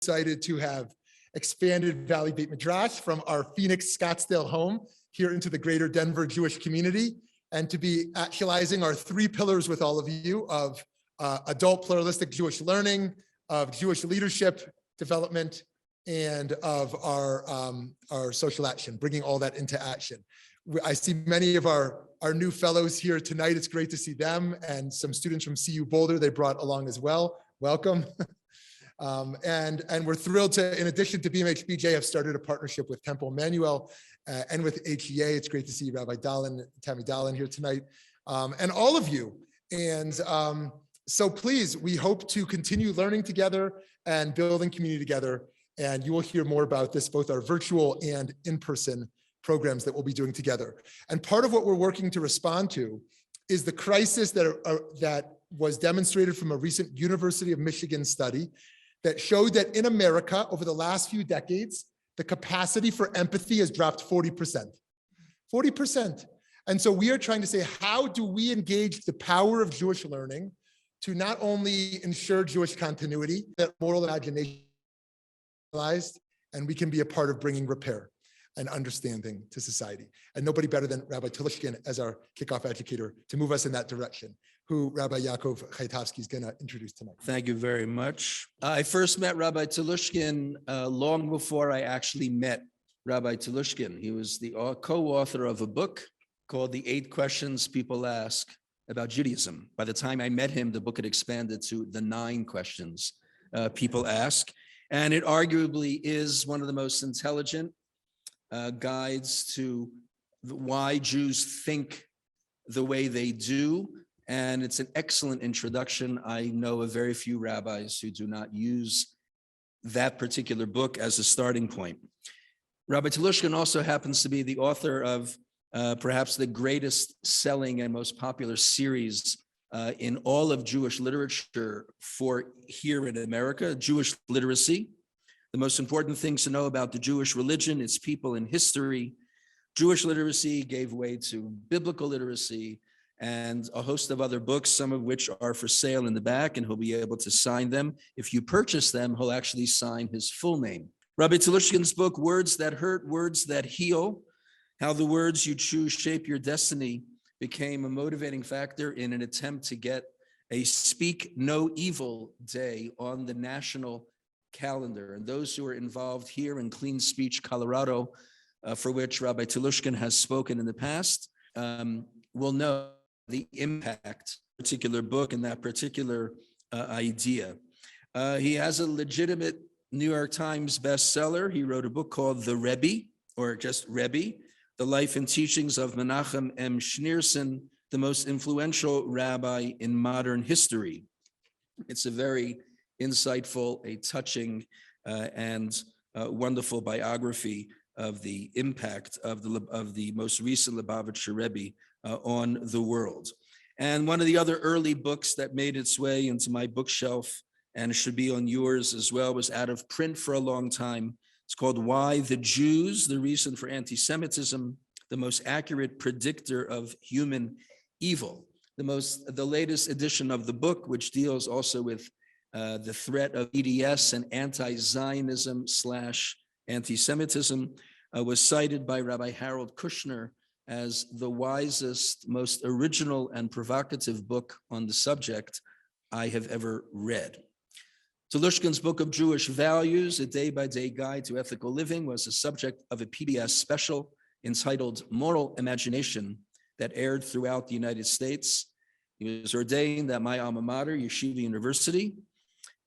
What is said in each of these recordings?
excited to have expanded Valley Beit Midrash from our Phoenix Scottsdale home here into the greater Denver Jewish community, and to be actualizing our three pillars with all of you of adult pluralistic Jewish learning, of Jewish leadership development, and of our social action, bringing all that into action. I see many of our new fellows here tonight. It's great to see them, and some students from CU Boulder they brought along as well. Welcome. And we're thrilled to, in addition to BMH-BJ, have started a partnership with Temple Emmanuel and with HEA. It's great to see Rabbi Dahlin, Tammy Dahlin here tonight, and all of you. And so please, we hope to continue learning together and building community together. And you will hear more about this, both our virtual and in-person programs that we'll be doing together. And part of what we're working to respond to is the crisis that was demonstrated from a recent University of Michigan study that showed that in America, over the last few decades, the capacity for empathy has dropped 40%. 40%. And so we are trying to say, how do we engage the power of Jewish learning to not only ensure Jewish continuity, that moral imagination, and we can be a part of bringing repair and understanding to society. And nobody better than Rabbi Telushkin as our kickoff educator to move us in that direction, who Rabbi Yaakov Chaitovsky is going to introduce tonight. Thank you very much. I first met Rabbi Telushkin long before I actually met Rabbi Telushkin. He was the co-author of a book called The 8 Questions People Ask About Judaism. By the time I met him, the book had expanded to the 9 questions people ask. And it arguably is one of the most intelligent guides to why Jews think the way they do. And it's an excellent introduction. I know of very few rabbis who do not use that particular book as a starting point. Rabbi Telushkin also happens to be the author of perhaps the greatest selling and most popular series in all of Jewish literature for here in America, Jewish Literacy. The most important things to know about the Jewish religion, its people, and history. Jewish literacy gave way to biblical literacy and a host of other books, some of which are for sale in the back, and he'll be able to sign them. If you purchase them, he'll actually sign his full name. Rabbi Telushkin's book, Words That Hurt, Words That Heal, How the Words You Choose Shape Your Destiny, became a motivating factor in an attempt to get a Speak No Evil Day on the national calendar. And those who are involved here in Clean Speech, Colorado, for which Rabbi Telushkin has spoken in the past, will know the impact of a particular book and that particular idea. He has a legitimate New York Times bestseller. He wrote a book called The Rebbe, or just Rebbe, The Life and Teachings of Menachem M. Schneerson, the most influential rabbi in modern history. It's a very insightful, a touching, and wonderful biography of the impact of the most recent Lubavitcher Rebbe on the world. And one of the other early books that made its way into my bookshelf and should be on yours as well was out of print for a long time. It's called Why the Jews, the Reason for Anti-Semitism, the Most Accurate Predictor of Human Evil. The latest edition of the book, which deals also with the threat of EDS and anti-Zionism / anti-Semitism, was cited by Rabbi Harold Kushner as the wisest, most original and provocative book on the subject I have ever read. Telushkin's Book of Jewish Values, a day-by-day guide to ethical living, was the subject of a PBS special entitled Moral Imagination that aired throughout the United States. He was ordained at my alma mater, Yeshiva University,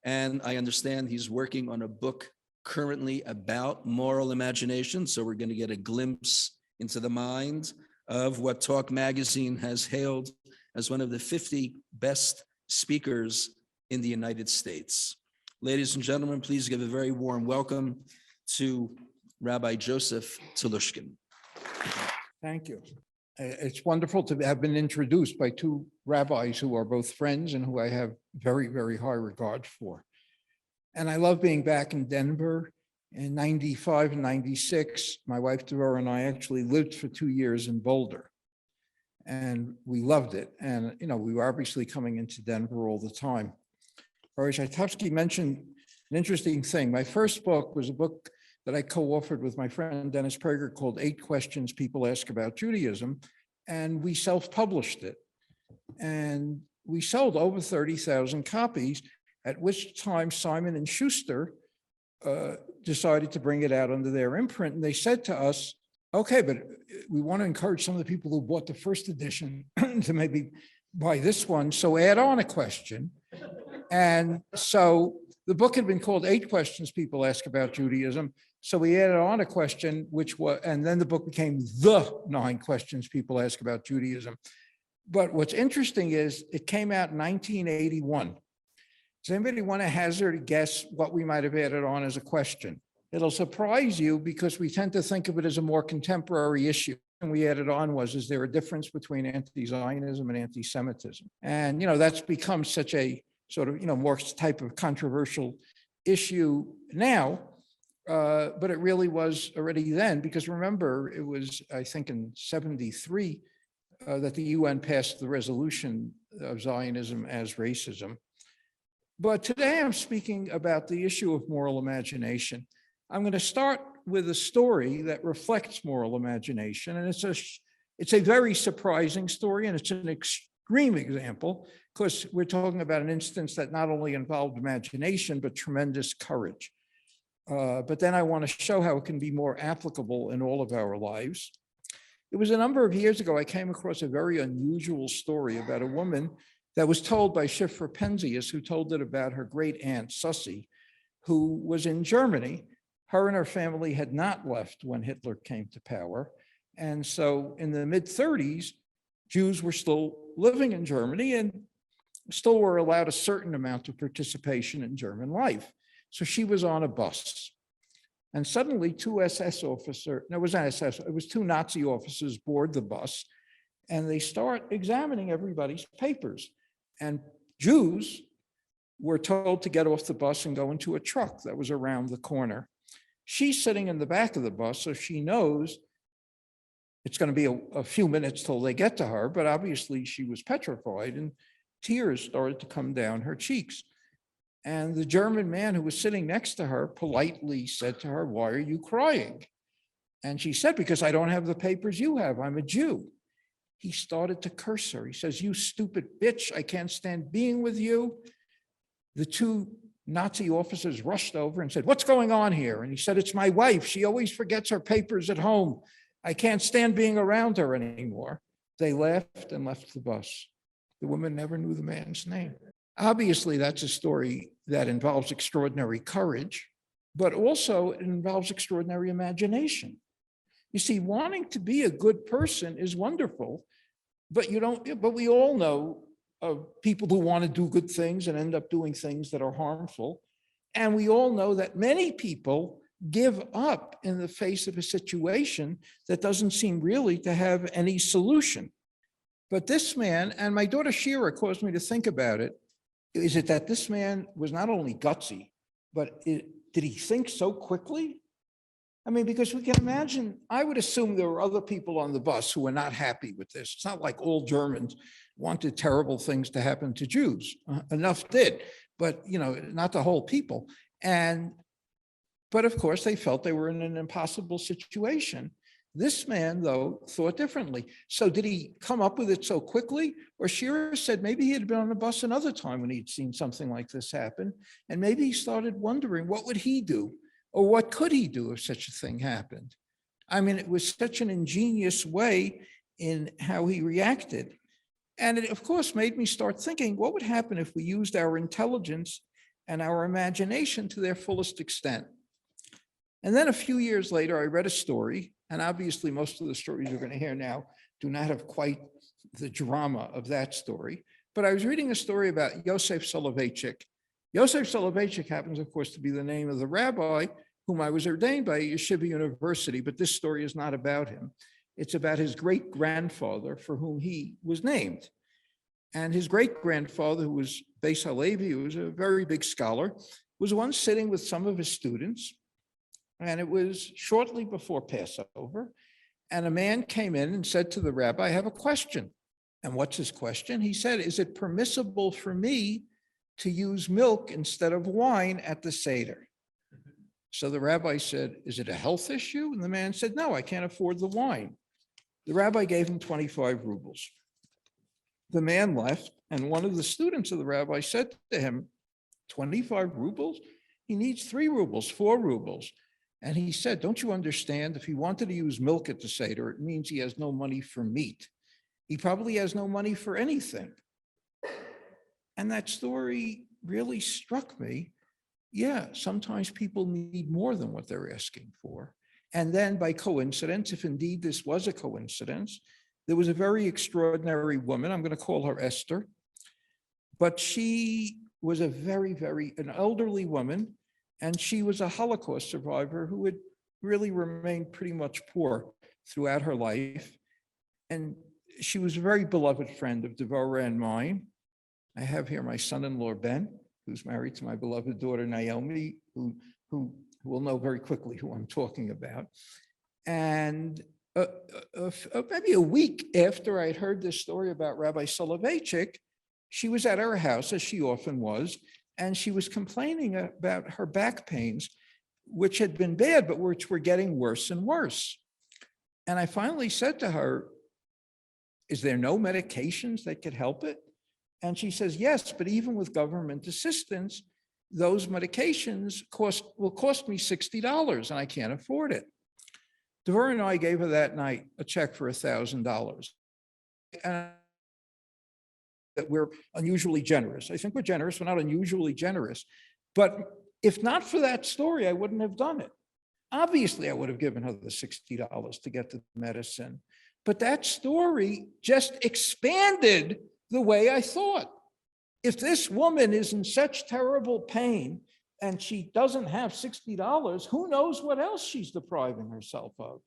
and I understand he's working on a book currently about moral imagination, so we're going to get a glimpse into the mind of what Talk Magazine has hailed as one of the 50 best speakers in the United States. Ladies and gentlemen, please give a very warm welcome to Rabbi Joseph Telushkin. Thank you. It's wonderful to have been introduced by 2 rabbis who are both friends and who I have very, very high regard for. And I love being back in Denver. In 95 and 96, my wife Devorah and I actually lived for 2 years in Boulder. And we loved it. And, we were obviously coming into Denver all the time. Rabbi Chaitovsky mentioned an interesting thing. My first book was a book that I co-authored with my friend Dennis Prager called 8 Questions People Ask About Judaism, and we self-published it. And we sold over 30,000 copies, at which time Simon and Schuster decided to bring it out under their imprint. And they said to us, okay, but we want to encourage some of the people who bought the first edition to maybe buy this one. So add on a question. And so the book had been called 8 Questions People Ask About Judaism. So we added on a question, which was, and then the book became the 9 Questions People Ask About Judaism. But what's interesting is it came out in 1981. Does anybody want to hazard a guess what we might have added on as a question? It'll surprise you because we tend to think of it as a more contemporary issue. And we added on was, is there a difference between anti-Zionism and anti-Semitism? And, that's become such a sort of, more type of controversial issue now, but it really was already then, because remember, it was, I think in 73, that the UN passed the resolution of Zionism as racism. But today I'm speaking about the issue of moral imagination. I'm going to start with a story that reflects moral imagination, and it's a very surprising story, and it's an extreme example, because we're talking about an instance that not only involved imagination, but tremendous courage. But then I want to show how it can be more applicable in all of our lives. It was a number of years ago, I came across a very unusual story about a woman that was told by Shifra Penzias, who told it about her great aunt, Susie, who was in Germany. Her and her family had not left when Hitler came to power. And so in the mid-30s, Jews were still living in Germany and still were allowed a certain amount of participation in German life. So she was on a bus. And suddenly 2 SS officers, no, it was not SS, it was 2 Nazi officers board the bus, and they start examining everybody's papers. And Jews were told to get off the bus and go into a truck that was around the corner. She's sitting in the back of the bus, so she knows it's going to be a few minutes till they get to her, but obviously she was petrified and tears started to come down her cheeks. And the German man who was sitting next to her politely said to her, "Why are you crying?" And she said, "Because I don't have the papers you have. I'm a Jew." He started to curse her. He says, "You stupid bitch, I can't stand being with you." The 2 Nazi officers rushed over and said, "What's going on here?" And he said, "It's my wife. She always forgets her papers at home. I can't stand being around her anymore." They laughed and left the bus. The woman never knew the man's name. Obviously, that's a story that involves extraordinary courage, but also it involves extraordinary imagination. You see, wanting to be a good person is wonderful, but we all know of people who want to do good things and end up doing things that are harmful. And we all know that many people give up in the face of a situation that doesn't seem really to have any solution. But this man, and my daughter Shira caused me to think about it, is it that this man was not only gutsy, but did he think so quickly? I mean, because we can imagine, I would assume there were other people on the bus who were not happy with this. It's not like all Germans wanted terrible things to happen to Jews. Enough did, but not the whole people. But of course, they felt they were in an impossible situation. This man, though, thought differently. So did he come up with it so quickly? Or Shira said maybe he had been on a bus another time when he'd seen something like this happen. And maybe he started wondering, what would he do? Or what could he do if such a thing happened? I mean, it was such an ingenious way in how he reacted. And it, of course, made me start thinking, what would happen if we used our intelligence and our imagination to their fullest extent? And then a few years later, I read a story, and obviously most of the stories you're going to hear now do not have quite the drama of that story. But I was reading a story about Yosef Soloveitchik. Yosef Soloveitchik happens, of course, to be the name of the rabbi whom I was ordained by Yeshiva University, but this story is not about him. It's about his great-grandfather for whom he was named. And his great-grandfather, who was Beis Halevi, who was a very big scholar, was once sitting with some of his students, and it was shortly before Passover, and a man came in and said to the rabbi, "I have a question." And what's his question? He said, "Is it permissible for me to use milk instead of wine at the Seder. So the rabbi said, is it a health issue? And the man said, no, I can't afford the wine. The rabbi gave him 25 rubles. The man left, and one of the students of the rabbi said to him, 25 rubles? He needs 3 rubles, 4 rubles. And he said, don't you understand? If he wanted to use milk at the Seder, it means he has no money for meat. He probably has no money for anything. And that story really struck me. Yeah, sometimes people need more than what they're asking for. And then by coincidence, if indeed this was a coincidence, there was a very extraordinary woman, I'm going to call her Esther, but she was a an elderly woman, and she was a Holocaust survivor who had really remained pretty much poor throughout her life. And she was a very beloved friend of Devorah and mine. I have here my son-in-law, Ben, who's married to my beloved daughter, Naomi, who will know very quickly who I'm talking about. And maybe a week after I'd heard this story about Rabbi Soloveitchik, she was at our house, as she often was, and she was complaining about her back pains, which had been bad, but which were getting worse and worse. And I finally said to her, is there no medications that could help it? And she says, yes, but even with government assistance, those medications will cost me $60, and I can't afford it. Devorah and I gave her that night a check for $1,000. And that we're unusually generous. I think we're generous, we're not unusually generous. But if not for that story, I wouldn't have done it. Obviously, I would have given her the $60 to get the medicine. But that story just expanded the way I thought. If this woman is in such terrible pain and she doesn't have $60, who knows what else she's depriving herself of?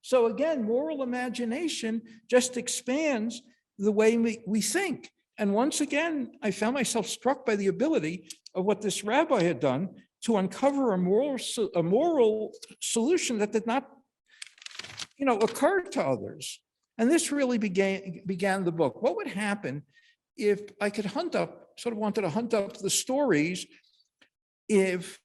So again, moral imagination just expands the way we think. And once again, I found myself struck by the ability of what this rabbi had done to uncover a moral solution that did not, occur to others. And this really began the book. What would happen if I could wanted to hunt up the stories if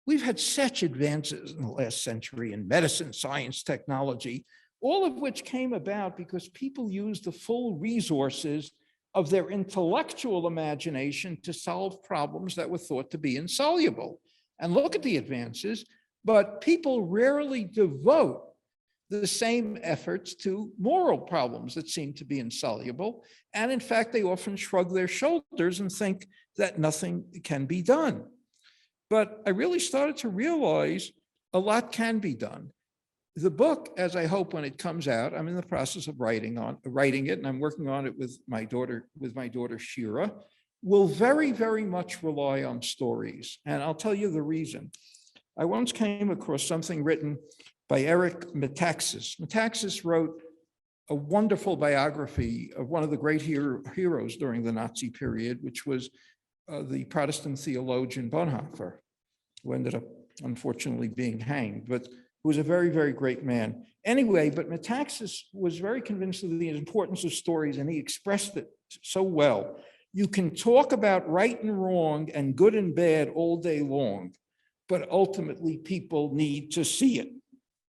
we've had such advances in the last century in medicine, science, technology, all of which came about because people used the full resources of their intellectual imagination to solve problems that were thought to be insoluble. And look at the advances, but people rarely devote the same efforts to moral problems that seem to be insoluble. And in fact, they often shrug their shoulders and think that nothing can be done. But I really started to realize a lot can be done. The book, as I hope when it comes out, I'm in the process of writing it, and I'm working on it with my daughter Shira, will very, very much rely on stories. And I'll tell you the reason. I once came across something written by Eric Metaxas. Metaxas wrote a wonderful biography of one of the great heroes during the Nazi period, which was the Protestant theologian Bonhoeffer, who ended up unfortunately being hanged, but who was a very, very great man. Anyway, but Metaxas was very convinced of the importance of stories, and he expressed it so well. You can talk about right and wrong and good and bad all day long, but ultimately people need to see it.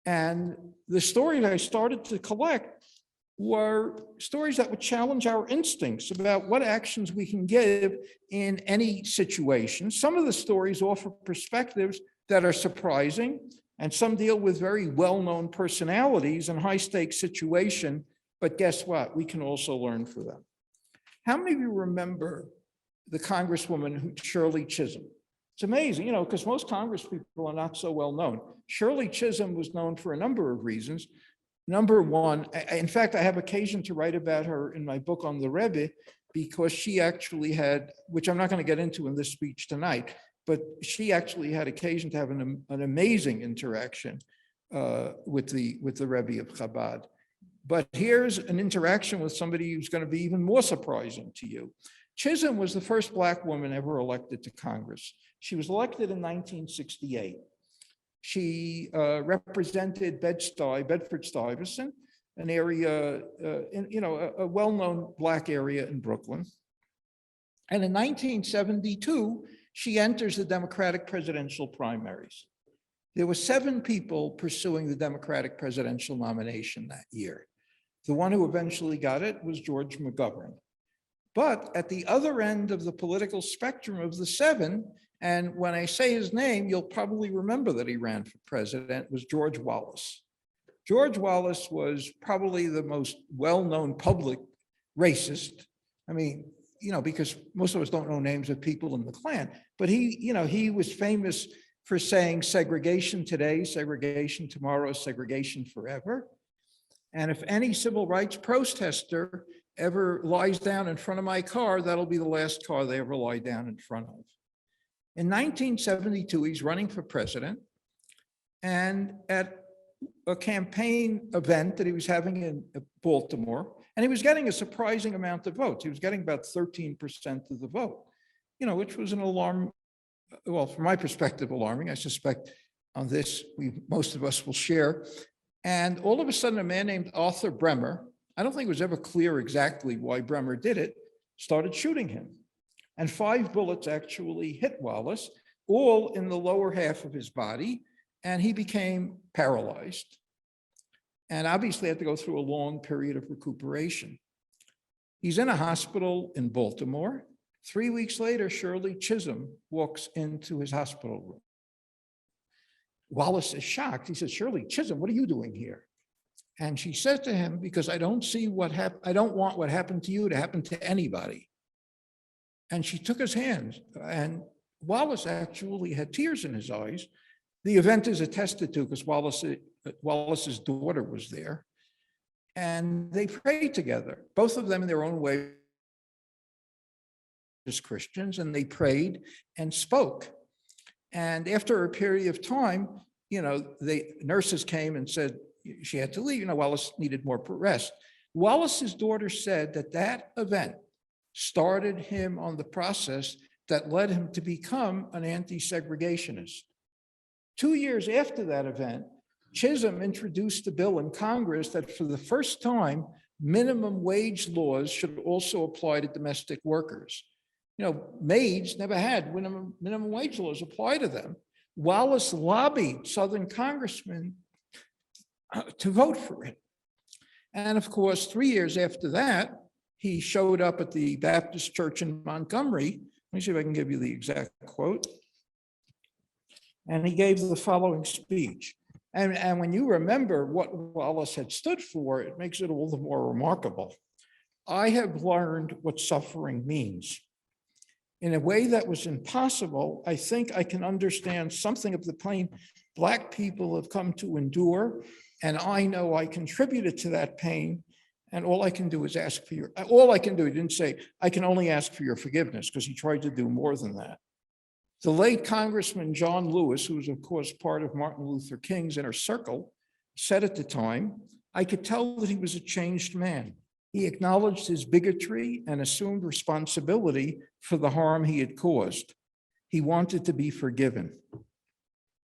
And the stories I started to collect were stories that would challenge our instincts about what actions we can give in any situation. Some of the stories offer perspectives that are surprising, and some deal with very well-known personalities in high-stakes situation, but guess what? We can also learn from them. How many of you remember the Congresswoman Shirley Chisholm? It's amazing, because most congresspeople are not so well known. Shirley Chisholm was known for a number of reasons. Number one, in fact, I have occasion to write about her in my book on the Rebbe, because she actually had, which I'm not going to get into in this speech tonight, but she actually had occasion to have an amazing interaction with the Rebbe of Chabad. But here's an interaction with somebody who's going to be even more surprising to you. Chisholm was the first Black woman ever elected to Congress. She was elected in 1968. She represented Bedford-Stuyvesant, an area, a well-known Black area in Brooklyn. And in 1972, she enters the Democratic presidential primaries. There were 7 people pursuing the Democratic presidential nomination that year. The one who eventually got it was George McGovern. But at the other end of the political spectrum of the 7, and when I say his name, you'll probably remember that he ran for president, was George Wallace. George Wallace was probably the most well-known public racist. I mean, because most of us don't know names of people in the Klan, but he was famous for saying segregation today, segregation tomorrow, segregation forever. And if any civil rights protester ever lies down in front of my car, that'll be the last car they ever lie down in front of. In 1972, he's running for president, and at a campaign event that he was having in Baltimore, and he was getting a surprising amount of votes. He was getting about 13% of the vote, which was an alarm. Well, from my perspective, alarming. I suspect on this, most of us will share. And all of a sudden, a man named Arthur Bremmer, I don't think it was ever clear exactly why Bremmer did it, started shooting him. And 5 bullets actually hit Wallace, all in the lower half of his body, and he became paralyzed. And obviously had to go through a long period of recuperation. He's in a hospital in Baltimore. 3 weeks later, Shirley Chisholm walks into his hospital room. Wallace is shocked. He says, "Shirley Chisholm, what are you doing here?" And she said to him, "Because I don't see what happened. I don't want what happened to you to happen to anybody." And she took his hands, and Wallace actually had tears in his eyes. The event is attested to because Wallace's daughter was there, and they prayed together, both of them in their own way as Christians, and they prayed and spoke. And after a period of time, the nurses came and said she had to leave. Wallace needed more rest. Wallace's daughter said that event started him on the process that led him to become an anti-segregationist. 2 years after that event, Chisholm introduced a bill in Congress that for the first time, minimum wage laws should also apply to domestic workers. Maids never had minimum wage laws apply to them. Wallace lobbied Southern congressmen to vote for it. And of course, 3 years after that, he showed up at the Baptist church in Montgomery. Let me see if I can give you the exact quote. And he gave the following speech. And when you remember what Wallace had stood for, it makes it all the more remarkable. "I have learned what suffering means. In a way that was impossible, I think I can understand something of the pain Black people have come to endure, and I know I contributed to that pain, and all I can do is ask for your, all I can do," he didn't say, "I can only ask for your forgiveness," because he tried to do more than that. The late Congressman John Lewis, who was of course part of Martin Luther King's inner circle, said at the time, "I could tell that he was a changed man. He acknowledged his bigotry and assumed responsibility for the harm he had caused. He wanted to be forgiven."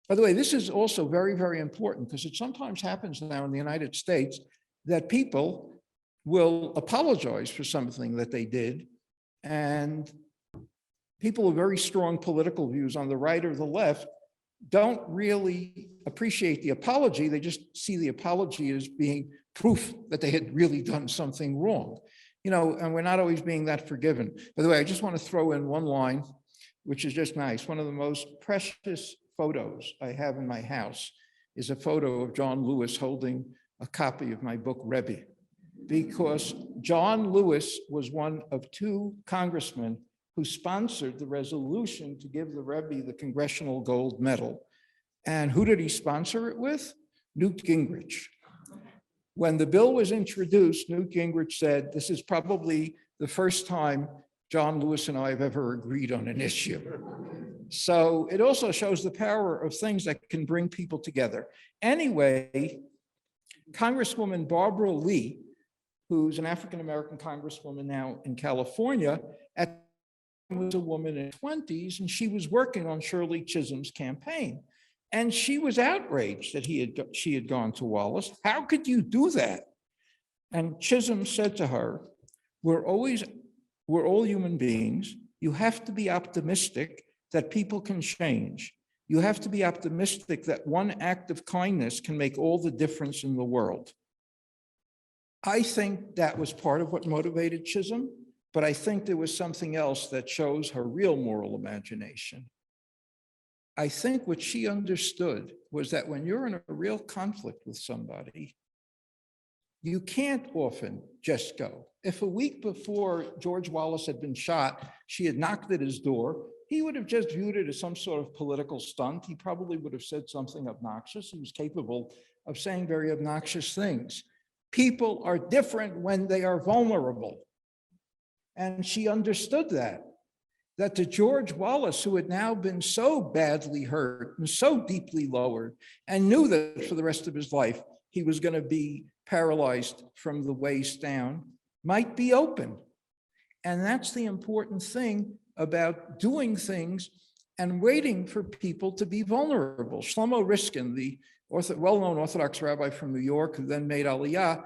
By the way, this is also very, very important because it sometimes happens now in the United States that people will apologize for something that they did, and people with very strong political views on the right or the left don't really appreciate the apology. They just see the apology as being proof that they had really done something wrong, and we're not always being that forgiven. By the way, I just want to throw in one line, which is just nice. One of the most precious photos I have in my house is a photo of John Lewis holding a copy of my book, Rebbe, because John Lewis was one of 2 congressmen who sponsored the resolution to give the Rebbe the Congressional Gold Medal. And who did he sponsor it with? Newt Gingrich. When the bill was introduced, Newt Gingrich said, "This is probably the first time John Lewis and I have ever agreed on an issue." So it also shows the power of things that can bring people together. Anyway, Congresswoman Barbara Lee, who's an African-American congresswoman now in California, was a woman in her 20s, and she was working on Shirley Chisholm's campaign. And she was outraged that she had gone to Wallace. "How could you do that?" And Chisholm said to her, we're all human beings. You have to be optimistic that people can change. You have to be optimistic that one act of kindness can make all the difference in the world. I think that was part of what motivated Chisholm, but I think there was something else that shows her real moral imagination. I think what she understood was that when you're in a real conflict with somebody, you can't often just go. If a week before George Wallace had been shot, she had knocked at his door, he would have just viewed it as some sort of political stunt. He probably would have said something obnoxious. He was capable of saying very obnoxious things. People are different when they are vulnerable. And she understood that to George Wallace, who had now been so badly hurt and so deeply lowered, and knew that for the rest of his life, he was going to be paralyzed from the waist down, might be open. And that's the important thing about doing things and waiting for people to be vulnerable. Shlomo Riskin, the well-known Orthodox rabbi from New York, who then made Aliyah,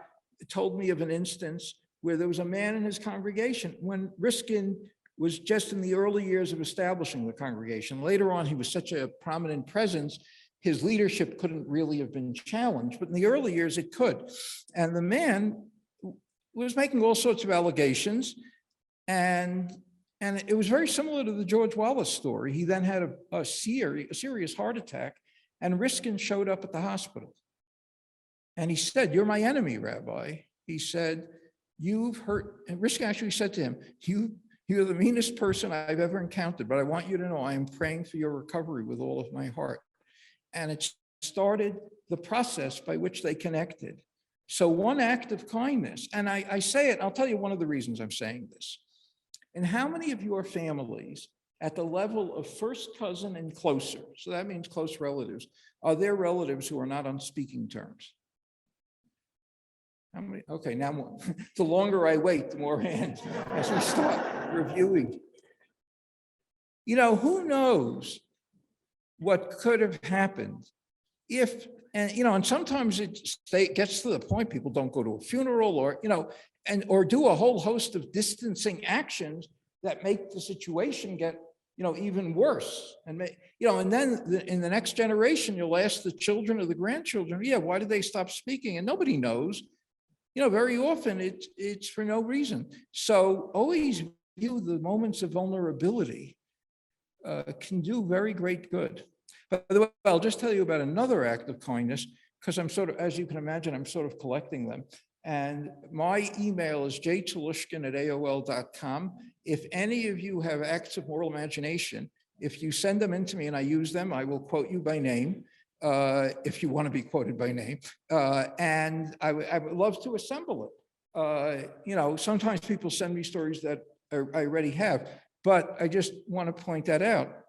told me of an instance where there was a man in his congregation when Riskin was just in the early years of establishing the congregation. Later on, he was such a prominent presence, his leadership couldn't really have been challenged, but in the early years it could. And the man was making all sorts of allegations, and it was very similar to the George Wallace story. He then had a serious heart attack, and Riskin showed up at the hospital. And he said, "You're my enemy, Rabbi." He said, "You've hurt," and Riskin actually said to him, You're the meanest person I've ever encountered, but I want you to know I am praying for your recovery with all of my heart. And it started the process by which they connected. So one act of kindness, and I say it, I'll tell you one of the reasons I'm saying this. And how many of your families at the level of first cousin and closer, so that means close relatives, are there relatives who are not on speaking terms? How many? Okay, now the longer I wait, the more hands as we start reviewing. You know, who knows what could have happened if, and you know, and sometimes it gets to the point people don't go to a funeral or, you know, or do a whole host of distancing actions that make the situation get, you know, even worse. And, you know, and then in the next generation, you'll ask the children or the grandchildren, yeah, why did they stop speaking? And nobody knows. You know, very often it's for no reason. So always view the moments of vulnerability can do very great good. By the way, I'll just tell you about another act of kindness, because I'm sort of, as you can imagine, I'm sort of collecting them. And my email is jtelushkin@aol.com. If any of you have acts of moral imagination, if you send them in to me and I use them, I will quote you by name. If you want to be quoted by name, and I would love to assemble it. You know, sometimes people send me stories that I already have, but I just want to point that out.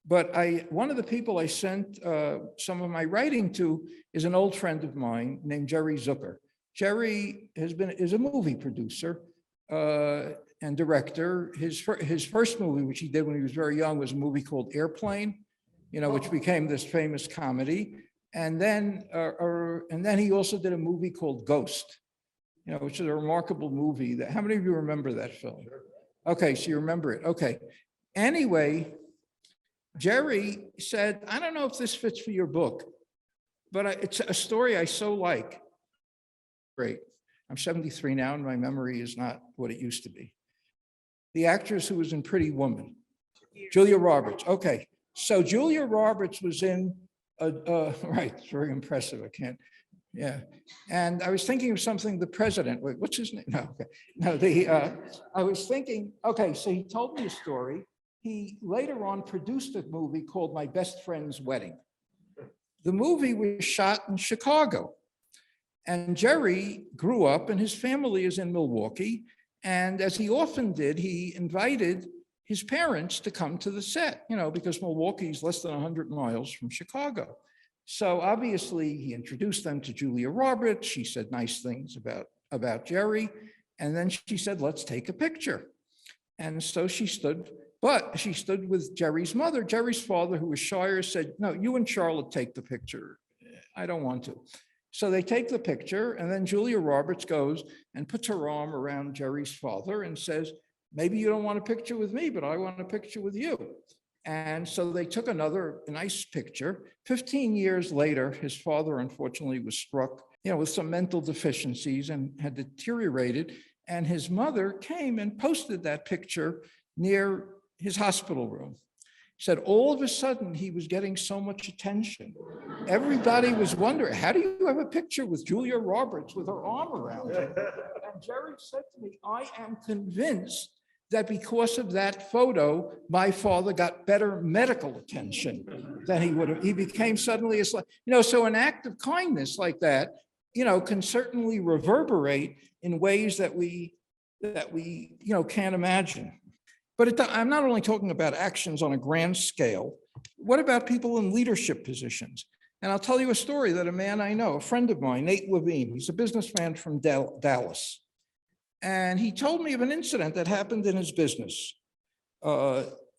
But one of the people I sent some of my writing to is an old friend of mine named Jerry Zucker. Jerry is a movie producer and director. His first movie, which he did when he was very young, was a movie called Airplane, you know, which became this famous comedy. And then he also did a movie called Ghost, you know, which is a remarkable movie. That, how many of you remember that film? Okay, so you remember it. Okay. Anyway, Jerry said, I don't know if this fits for your book, but it's a story I so like. Great. I'm 73 now, and my memory is not what it used to be. The actress who was in Pretty Woman, Julia Roberts. Okay. So Julia Roberts was in, right, it's very impressive, I can't, yeah. And I was thinking of something, the president, wait, what's his name? No, okay. No, I was thinking, okay, so he told me a story. He later on produced a movie called My Best Friend's Wedding. The movie was shot in Chicago. And Jerry grew up and his family is in Milwaukee. And as he often did, he invited his parents to come to the set, you know, because Milwaukee is less than 100 miles from Chicago. So obviously he introduced them to Julia Roberts. She said nice things about Jerry. And then she said, let's take a picture. And so she stood, but she stood with Jerry's mother. Jerry's father, who was shyer, said, no, you and Charlotte take the picture. I don't want to. So they take the picture, and then Julia Roberts goes and puts her arm around Jerry's father and says, maybe you don't want a picture with me, but I want a picture with you. And so they took another nice picture. 15 years later, his father unfortunately was struck, with some mental deficiencies and had deteriorated. And his mother came and posted that picture near his hospital room. Said all of a sudden he was getting so much attention. Everybody was wondering, how do you have a picture with Julia Roberts with her arm around her? And Jerry said to me, I am convinced that because of that photo, my father got better medical attention than he would have. He became suddenly, so an act of kindness like that, can certainly reverberate in ways that we can't imagine. But I'm not only talking about actions on a grand scale. What about people in leadership positions? And I'll tell you a story that a man I know, a friend of mine, Nate Levine, he's a businessman from Dallas. And he told me of an incident that happened in his business.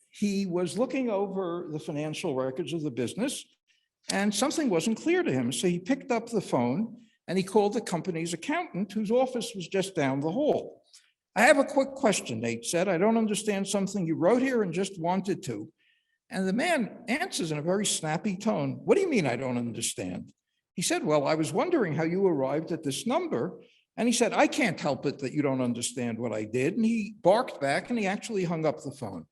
He was looking over the financial records of the business and something wasn't clear to him. So he picked up the phone and he called the company's accountant, whose office was just down the hall. I have a quick question, Nate said. I don't understand something you wrote here and just wanted to. And the man answers in a very snappy tone. What do you mean I don't understand? He said, well, I was wondering how you arrived at this number. And he said, I can't help it that you don't understand what I did. And he barked back and he actually hung up the phone.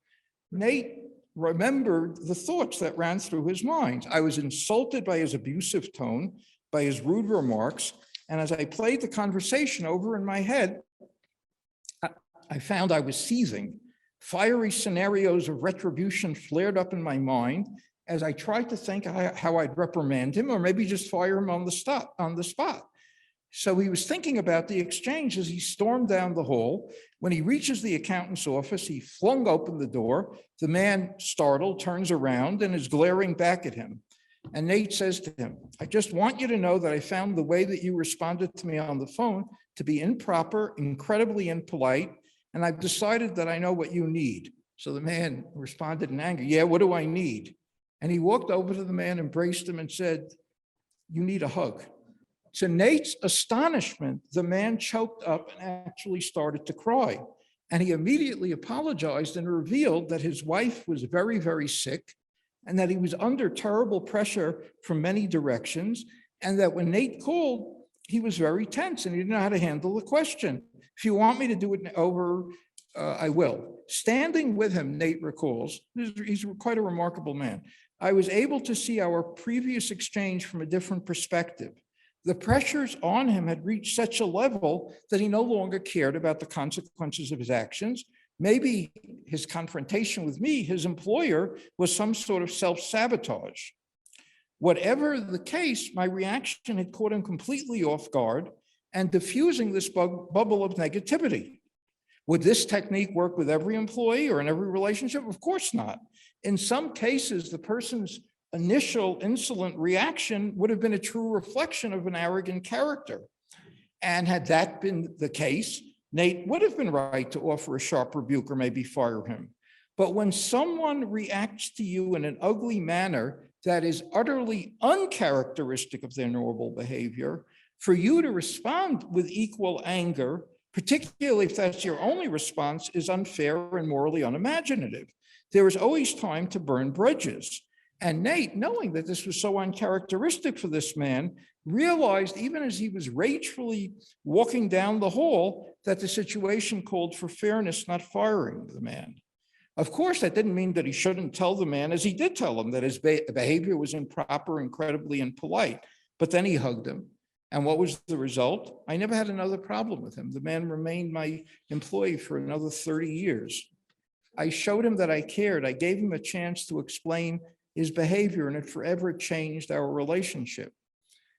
Nate remembered the thoughts that ran through his mind. I was insulted by his abusive tone, by his rude remarks. And as I played the conversation over in my head, I found I was seething. Fiery scenarios of retribution flared up in my mind as I tried to think how I'd reprimand him or maybe just fire him on the spot. So he was thinking about the exchange as he stormed down the hall. When he reaches the accountant's office, he flung open the door. The man, startled, turns around and is glaring back at him. And Nate says to him, I just want you to know that I found the way that you responded to me on the phone to be improper, incredibly impolite, and I've decided that I know what you need. So the man responded in anger, yeah, what do I need? And he walked over to the man, embraced him and said, you need a hug. To Nate's astonishment, the man choked up and actually started to cry. And he immediately apologized and revealed that his wife was very, very sick and that he was under terrible pressure from many directions. And that when Nate called, he was very tense and he didn't know how to handle the question. If you want me to do it over, I will. Standing with him, Nate recalls, he's quite a remarkable man. I was able to see our previous exchange from a different perspective. The pressures on him had reached such a level that he no longer cared about the consequences of his actions. Maybe his confrontation with me, his employer, was some sort of self-sabotage. Whatever the case, my reaction had caught him completely off guard and diffusing this bubble of negativity. Would this technique work with every employee or in every relationship? Of course not. In some cases, the person's initial insolent reaction would have been a true reflection of an arrogant character. And had that been the case, Nate would have been right to offer a sharp rebuke or maybe fire him. But when someone reacts to you in an ugly manner that is utterly uncharacteristic of their normal behavior, for you to respond with equal anger, particularly if that's your only response, is unfair and morally unimaginative. There is always time to burn bridges. And Nate, knowing that this was so uncharacteristic for this man, realized even as he was ragefully walking down the hall that the situation called for fairness, not firing the man. Of course, that didn't mean that he shouldn't tell the man, as he did tell him, that his behavior was improper, incredibly impolite. But then he hugged him. And what was the result? I never had another problem with him. The man remained my employee for another 30 years. I showed him that I cared. I gave him a chance to explain his behavior, and it forever changed our relationship.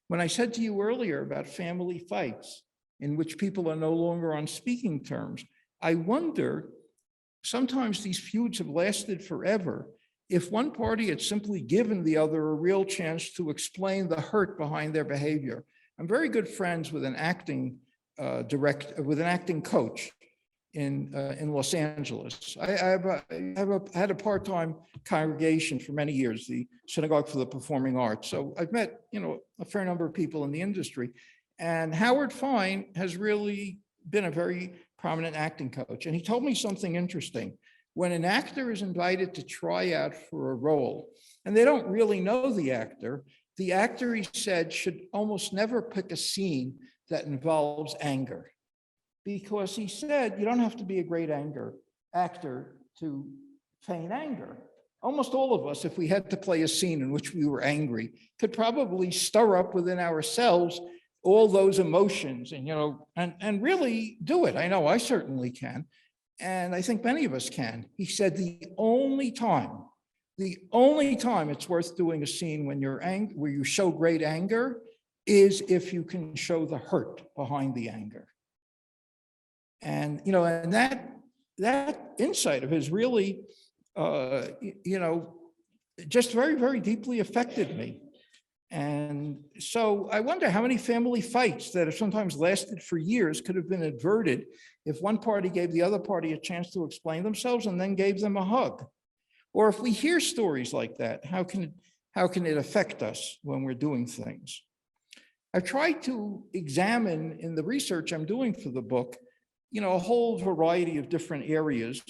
When I said to you earlier about family fights in which people are no longer on speaking terms, I wonder, sometimes these feuds have lasted forever. If one party had simply given the other a real chance to explain the hurt behind their behavior. I'm very good friends with an acting coach in Los Angeles. I had a part-time congregation for many years, the Synagogue for the Performing Arts. So I've met, a fair number of people in the industry. And Howard Fine has really been a very prominent acting coach, and he told me something interesting. When an actor is invited to try out for a role, and they don't really know the actor, he said, should almost never pick a scene that involves anger. Because he said, you don't have to be a great actor to feign anger. Almost all of us, if we had to play a scene in which we were angry, could probably stir up within ourselves all those emotions and really do it. I know I certainly can. And I think many of us can. He said the only time it's worth doing a scene when you're angry, where you show great anger, is if you can show the hurt behind the anger. And, and that insight of his really, just very, very deeply affected me. And so I wonder how many family fights that have sometimes lasted for years could have been averted if one party gave the other party a chance to explain themselves and then gave them a hug. Or if we hear stories like that, how can it affect us when we're doing things? I've tried to examine in the research I'm doing for the book, a whole variety of different areas,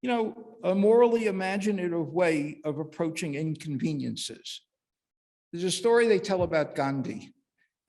a morally imaginative way of approaching inconveniences. There's a story they tell about Gandhi.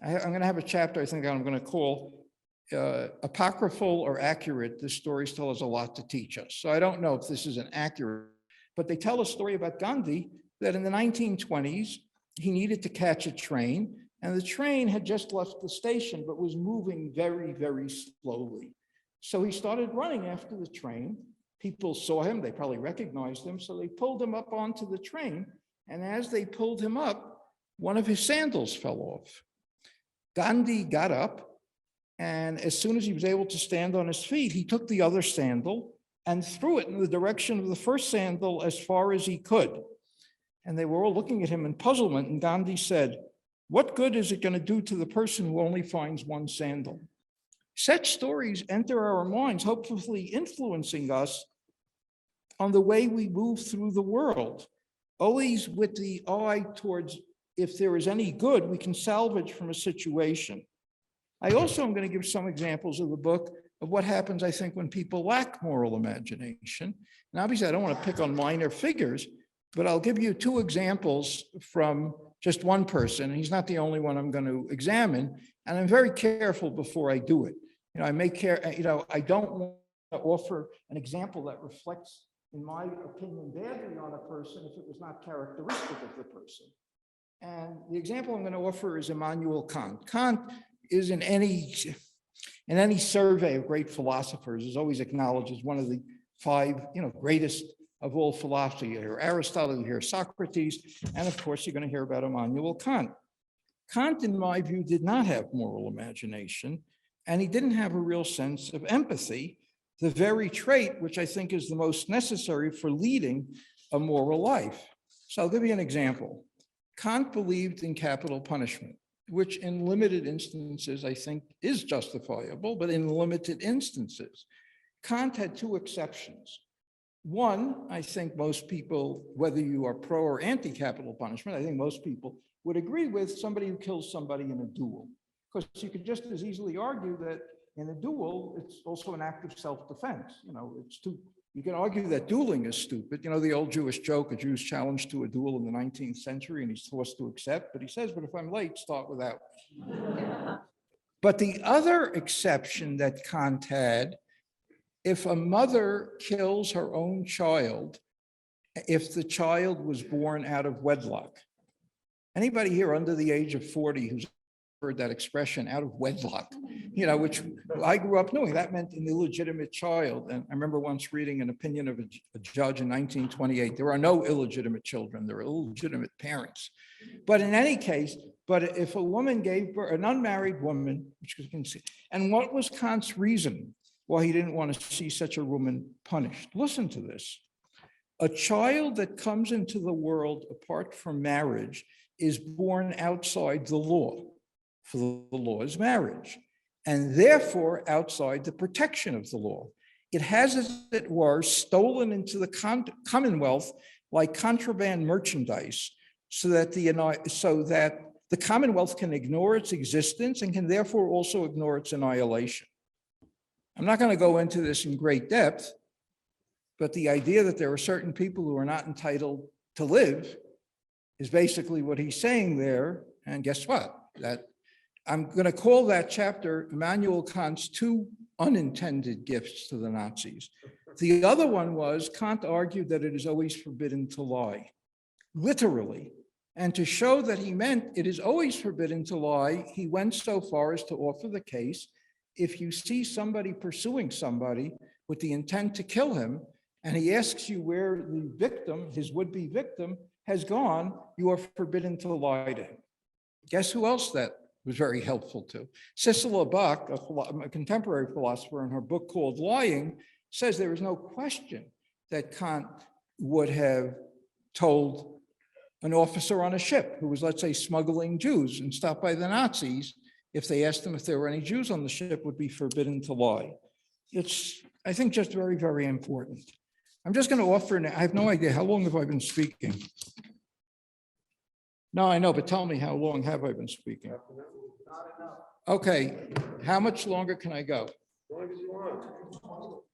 I'm going to have a chapter I think I'm going to call apocryphal or accurate. The stories tell us a lot to teach us. So I don't know if this is an accurate, but they tell a story about Gandhi that in the 1920s, he needed to catch a train, and the train had just left the station, but was moving very, very slowly. So he started running after the train. People saw him, they probably recognized him, so they pulled him up onto the train. And as they pulled him up, one of his sandals fell off. Gandhi got up, and as soon as he was able to stand on his feet, he took the other sandal and threw it in the direction of the first sandal as far as he could. And they were all looking at him in puzzlement, and Gandhi said, "What good is it going to do to the person who only finds one sandal?" Such stories enter our minds, hopefully influencing us on the way we move through the world, always with the eye towards if there is any good we can salvage from a situation. I also am going to give some examples of the book of what happens, I think, when people lack moral imagination. And obviously, I don't want to pick on minor figures, but I'll give you two examples from just one person. He's not the only one I'm going to examine, and I'm very careful before I do it. I don't want to offer an example that reflects, in my opinion, badly on a person if it was not characteristic of the person. And the example I'm going to offer is Immanuel Kant. Kant is in any survey of great philosophers is always acknowledged as one of the five, greatest of all philosophy. You hear Aristotle, you hear Socrates, and of course, you're going to hear about Immanuel Kant. Kant, in my view, did not have moral imagination, and he didn't have a real sense of empathy, the very trait which I think is the most necessary for leading a moral life. So I'll give you an example. Kant believed in capital punishment, which in limited instances, I think, is justifiable, but in limited instances. Kant had two exceptions. One, I think most people, whether you are pro or anti-capital punishment, I think most people would agree with somebody who kills somebody in a duel. Because you could just as easily argue that in a duel, it's also an act of self-defense. You can argue that dueling is stupid. The old Jewish joke, a Jew's challenged to a duel in the 19th century and he's forced to accept, but he says, but if I'm late, start without. But the other exception that Kant had, if a mother kills her own child, if the child was born out of wedlock. Anybody here under the age of 40 who's heard that expression, out of wedlock, which I grew up knowing that meant an illegitimate child. And I remember once reading an opinion of a judge in 1928, there are no illegitimate children, there are illegitimate parents. But in any case, if a woman gave birth, an unmarried woman, which you can see, and what was Kant's reason why he didn't want to see such a woman punished? Listen to this. A child that comes into the world apart from marriage is born outside the law. For the law is marriage, and therefore outside the protection of the law. It has, as it were, stolen into the Commonwealth like contraband merchandise, so that the Commonwealth can ignore its existence and can therefore also ignore its annihilation. I'm not going to go into this in great depth, but the idea that there are certain people who are not entitled to live is basically what he's saying there. And guess what? That I'm going to call that chapter Immanuel Kant's two unintended gifts to the Nazis. The other one was Kant argued that it is always forbidden to lie, literally. And to show that he meant it is always forbidden to lie, he went so far as to offer the case, if you see somebody pursuing somebody with the intent to kill him, and he asks you where the victim, his would-be victim, has gone, you are forbidden to lie to him. Guess who else that was very helpful to? Sissela Bach, a contemporary philosopher, in her book called Lying, says there is no question that Kant would have told an officer on a ship who was, let's say, smuggling Jews and stopped by the Nazis, if they asked him if there were any Jews on the ship, would be forbidden to lie. It's, I think, just very, very important. I'm just going to offer, I have no idea, how long have I been speaking? No, I know, but tell me, how long have I been speaking? Okay, how much longer can I go?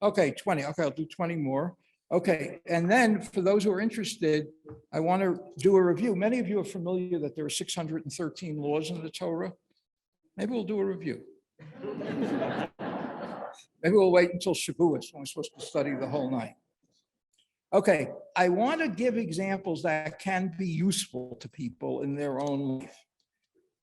Okay, 20. Okay, I'll do 20 more. Okay, and then for those who are interested, I want to do a review. Many of you are familiar that there are 613 laws in the Torah. Maybe we'll do a review. Maybe we'll wait until Shavuos when we're supposed to study the whole night. Okay, I want to give examples that can be useful to people in their own life.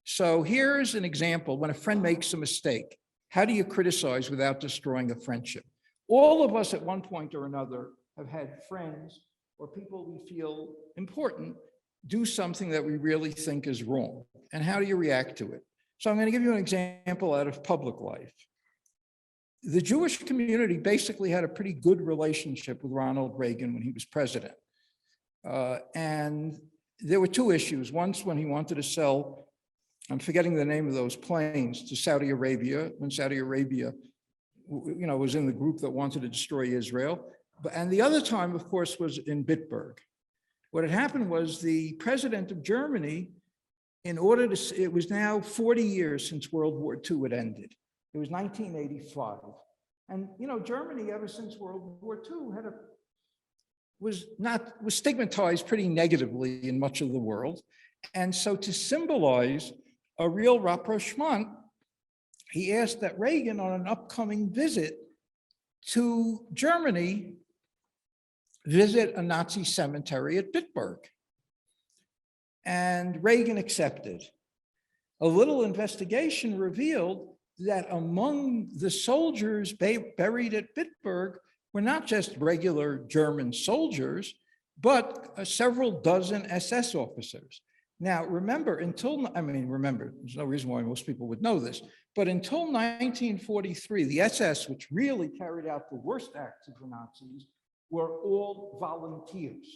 So here's an example. When a friend makes a mistake, how do you criticize without destroying a friendship? All of us at one point or another have had friends or people we feel important do something that we really think is wrong. And how do you react to it? So I'm going to give you an example out of public life. The Jewish community basically had a pretty good relationship with Ronald Reagan when he was president. And there were two issues. Once when he wanted to sell, I'm forgetting the name of those planes, to Saudi Arabia, when Saudi Arabia, was in the group that wanted to destroy Israel. And the other time, of course, was in Bitburg. What had happened was the president of Germany, it was now 40 years since World War II had ended. It was 1985. And, Germany, ever since World War II, was stigmatized pretty negatively in much of the world. And so to symbolize a real rapprochement, he asked that Reagan, on an upcoming visit to Germany, visit a Nazi cemetery at Bitburg. And Reagan accepted. A little investigation revealed that among the soldiers buried at Bitburg were not just regular German soldiers, but several dozen SS officers. Now, remember, there's no reason why most people would know this, but until 1943, the SS, which really carried out the worst acts of the Nazis, were all volunteers.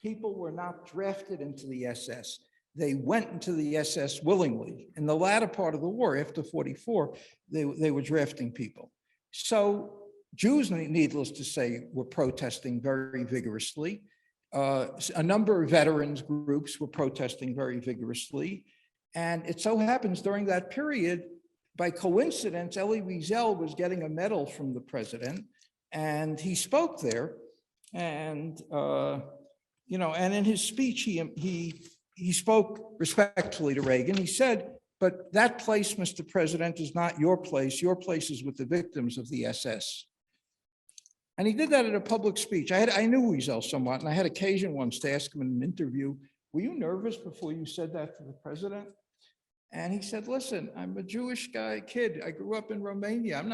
People were not drafted into the SS. They went into the SS willingly. In the latter part of the war, after 44, they were drafting people. So Jews, needless to say, were protesting very vigorously. A number of veterans groups were protesting very vigorously. And it so happens during that period, by coincidence, Elie Wiesel was getting a medal from the president, and he spoke there. And, and in his speech, he spoke respectfully to Reagan. He said, but that place, Mr. President, is not your place. Your place is with the victims of the SS. And he did that at a public speech. I knew Wiesel somewhat, and I had occasion once to ask him in an interview, were you nervous before you said that to the president? And he said, listen, I'm a Jewish kid. I grew up in Romania.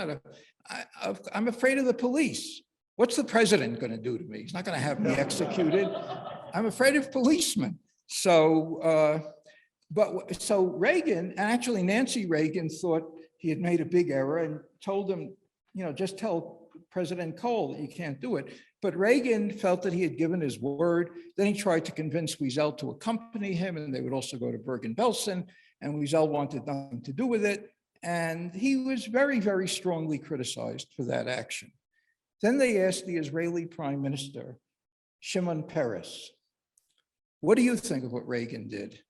I'm afraid of the police. What's the president going to do to me? He's not going to have me executed. I'm afraid of policemen. So Reagan, and actually Nancy Reagan, thought he had made a big error and told him, just tell President Kohl that you can't do it. But Reagan felt that he had given his word. Then he tried to convince Wiesel to accompany him, and they would also go to Bergen-Belsen, and Wiesel wanted nothing to do with it. And he was very, very strongly criticized for that action. Then they asked the Israeli Prime Minister, Shimon Peres, what do you think of what Reagan did?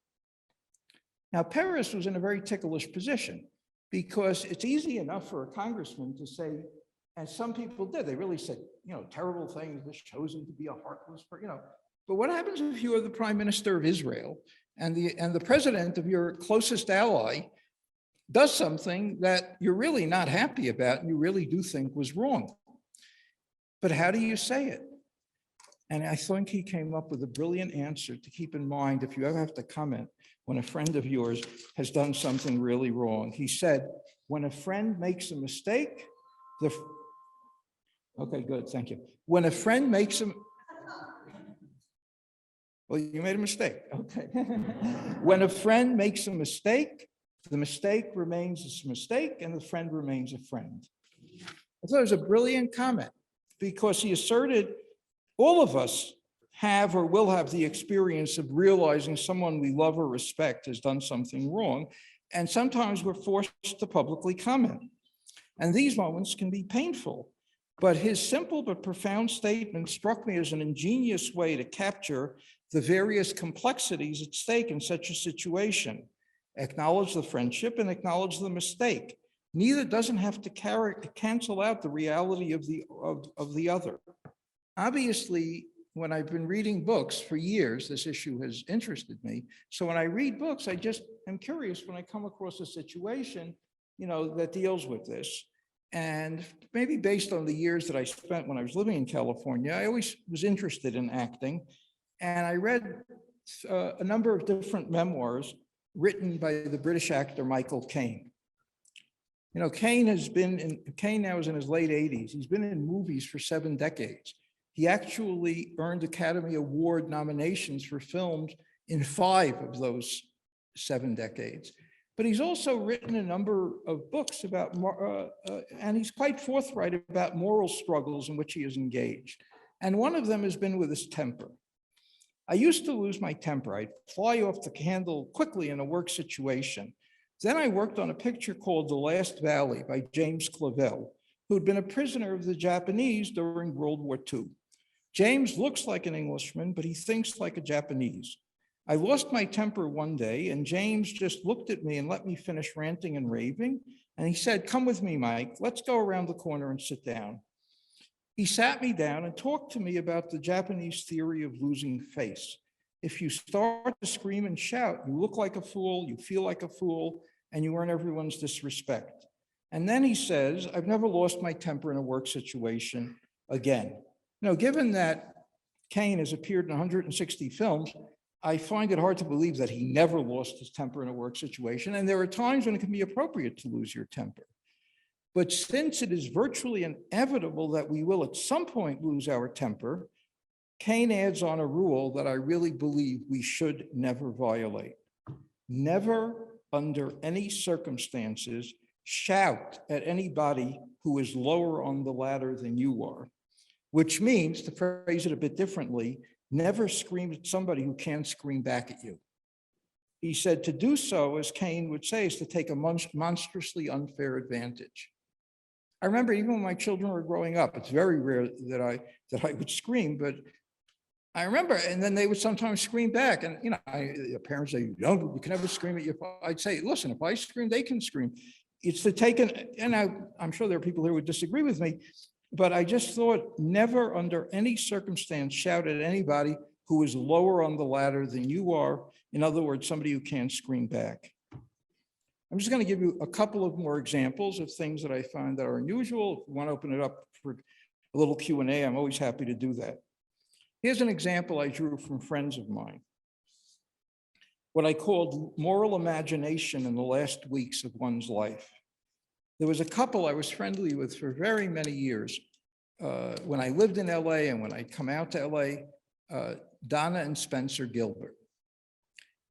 Now, Peres was in a very ticklish position because it's easy enough for a congressman to say, and some people did, they really said, terrible things, this shows him to be a heartless person, But what happens if you are the prime minister of Israel and the president of your closest ally does something that you're really not happy about and you really do think was wrong? But how do you say it? And I think he came up with a brilliant answer to keep in mind if you ever have to comment when a friend of yours has done something really wrong. He said, when a friend makes a mistake, okay, good, thank you. When a friend makes a, well, you made a mistake, okay. When a friend makes a mistake, the mistake remains a mistake and the friend remains a friend. I thought it was a brilliant comment because he asserted all of us have or will have the experience of realizing someone we love or respect has done something wrong. And sometimes we're forced to publicly comment. And these moments can be painful. But his simple but profound statement struck me as an ingenious way to capture the various complexities at stake in such a situation. Acknowledge the friendship and acknowledge the mistake. Neither doesn't have to cancel out the reality of the other. Obviously, when I've been reading books for years, this issue has interested me. So when I read books, I just am curious when I come across a situation, that deals with this. And maybe based on the years that I spent when I was living in California, I always was interested in acting. And I read a number of different memoirs written by the British actor Michael Caine. Caine now is in his late 80s. He's been in movies for 7 decades. He actually earned Academy Award nominations for films in 5 of those 7 decades. But he's also written a number of books about, and he's quite forthright about moral struggles in which he is engaged. And one of them has been with his temper. I used to lose my temper. I'd fly off the handle quickly in a work situation. Then I worked on a picture called The Last Valley by James Clavell, who'd been a prisoner of the Japanese during World War II. James looks like an Englishman, but he thinks like a Japanese. I lost my temper one day, and James just looked at me and let me finish ranting and raving. And he said, "Come with me, Mike. Let's go around the corner and sit down." He sat me down and talked to me about the Japanese theory of losing face. If you start to scream and shout, you look like a fool, you feel like a fool, and you earn everyone's disrespect. And then he says, "I've never lost my temper in a work situation again." Given that Caine has appeared in 160 films, I find it hard to believe that he never lost his temper in a work situation. And there are times when it can be appropriate to lose your temper. But since it is virtually inevitable that we will at some point lose our temper, Caine adds on a rule that I really believe we should never violate. Never, under any circumstances, shout at anybody who is lower on the ladder than you are. Which means, to phrase it a bit differently, never scream at somebody who can't scream back at you. He said to do so, as Caine would say, is to take a monstrously unfair advantage. I remember even when my children were growing up, it's very rare that I would scream, but I remember, and then they would sometimes scream back. And, parents say, you can never scream at your father. I'd say, listen, if I scream, they can scream. It's to take and I'm sure there are people who would disagree with me, but I just thought never under any circumstance shout at anybody who is lower on the ladder than you are. In other words, somebody who can't scream back. I'm just going to give you a couple of more examples of things that I find that are unusual. If you want to open it up for a little Q&A, I'm always happy to do that. Here's an example I drew from friends of mine. What I called moral imagination in the last weeks of one's life. There was a couple I was friendly with for very many years. When I lived in LA and when I'd come out to LA, Donna and Spencer Gilbert.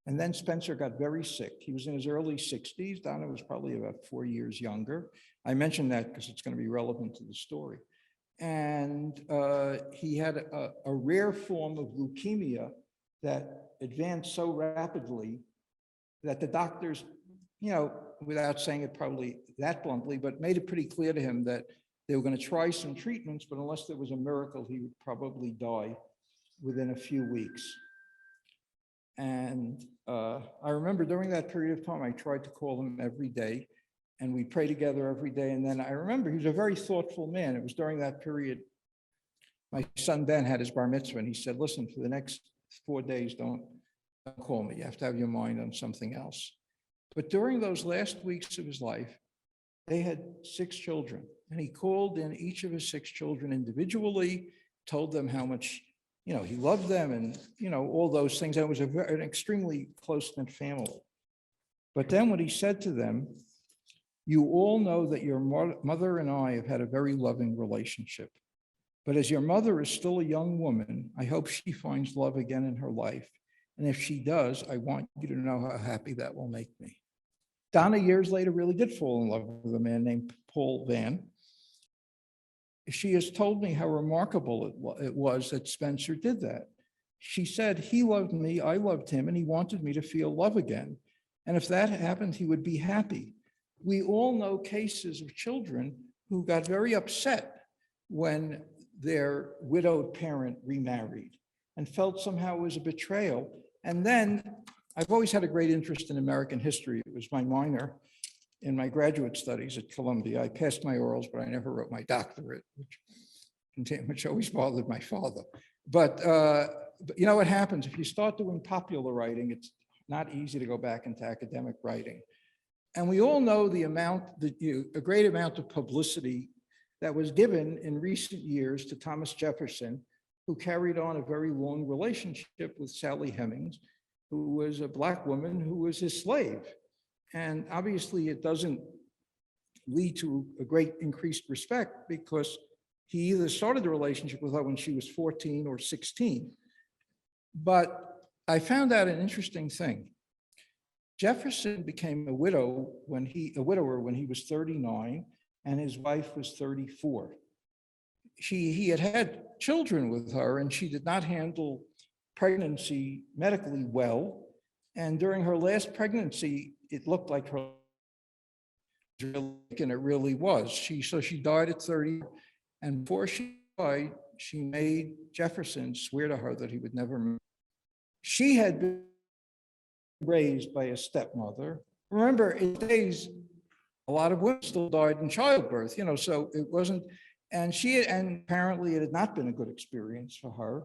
And then Spencer got very sick. He was in his early 60s. Donna was probably about 4 years younger. I mention that because it's going to be relevant to the story. And he had a rare form of leukemia that advanced so rapidly that the doctors, without saying it probably that bluntly, but made it pretty clear to him that they were going to try some treatments, but unless there was a miracle, he would probably die within a few weeks. And I remember during that period of time, I tried to call him every day. and we pray together every day. And then I remember he was a very thoughtful man. It was during that period my son Ben had his bar mitzvah, and he said, listen, for the next 4 days, don't call me. You have to have your mind on something else. But during those last weeks of his life, they had 6 children, and he called in each of his 6 children individually, told them how much, he loved them, and, all those things. And it was an extremely close-knit family. But then what he said to them, you all know that your mother and I have had a very loving relationship. But as your mother is still a young woman, I hope she finds love again in her life. And if she does, I want you to know how happy that will make me. Donna, years later, really did fall in love with a man named Paul Van. She has told me how remarkable it was that Spencer did that. She said, he loved me, I loved him, and he wanted me to feel love again. And if that happened, he would be happy. We all know cases of children who got very upset when their widowed parent remarried and felt somehow it was a betrayal. And then I've always had a great interest in American history. It was my minor in my graduate studies at Columbia. I passed my orals, but I never wrote my doctorate, which always bothered my father. But you know what happens? If you start doing popular writing, it's not easy to go back into academic writing. And we all know a great amount of publicity that was given in recent years to Thomas Jefferson, who carried on a very long relationship with Sally Hemings, who was a Black woman who was his slave. And obviously it doesn't lead to a great increased respect, because he either started the relationship with her when she was 14 or 16. But I found out an interesting thing. Jefferson became a widower when he was 39, and his wife was 34. He had children with her, and she did not handle pregnancy medically well. And during her last pregnancy, it looked like her, and it really was. So she died at 30, and before she died, she made Jefferson swear to her that he would never marry. She had been raised by a stepmother. Remember, in days, a lot of women still died in childbirth, so it wasn't, and apparently it had not been a good experience for her.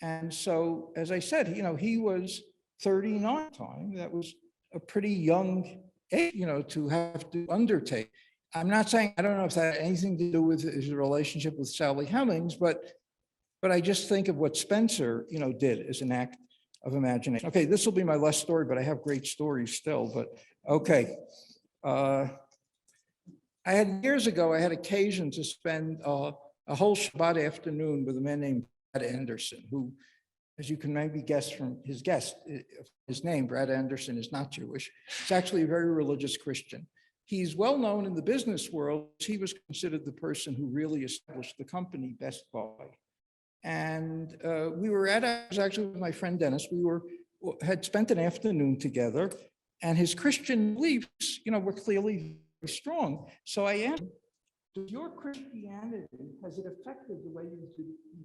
And so, as I said, he was 39 at the time. That was a pretty young age, to have to undertake. I'm not saying, I don't know if that had anything to do with his relationship with Sally Hemings, but I just think of what Spencer, did as an act of imagination. Okay, this will be my last story, but I have great stories still, but okay. Years ago, I had occasion to spend a whole Shabbat afternoon with a man named Brad Anderson, who, as you can maybe guess from his name, Brad Anderson is not Jewish. He's actually a very religious Christian. He's well known in the business world. He was considered the person who really established the company Best Buy. And I was actually with my friend Dennis. We had spent an afternoon together, and his Christian beliefs, were clearly very strong. So I asked him, does your Christianity, has it affected the way you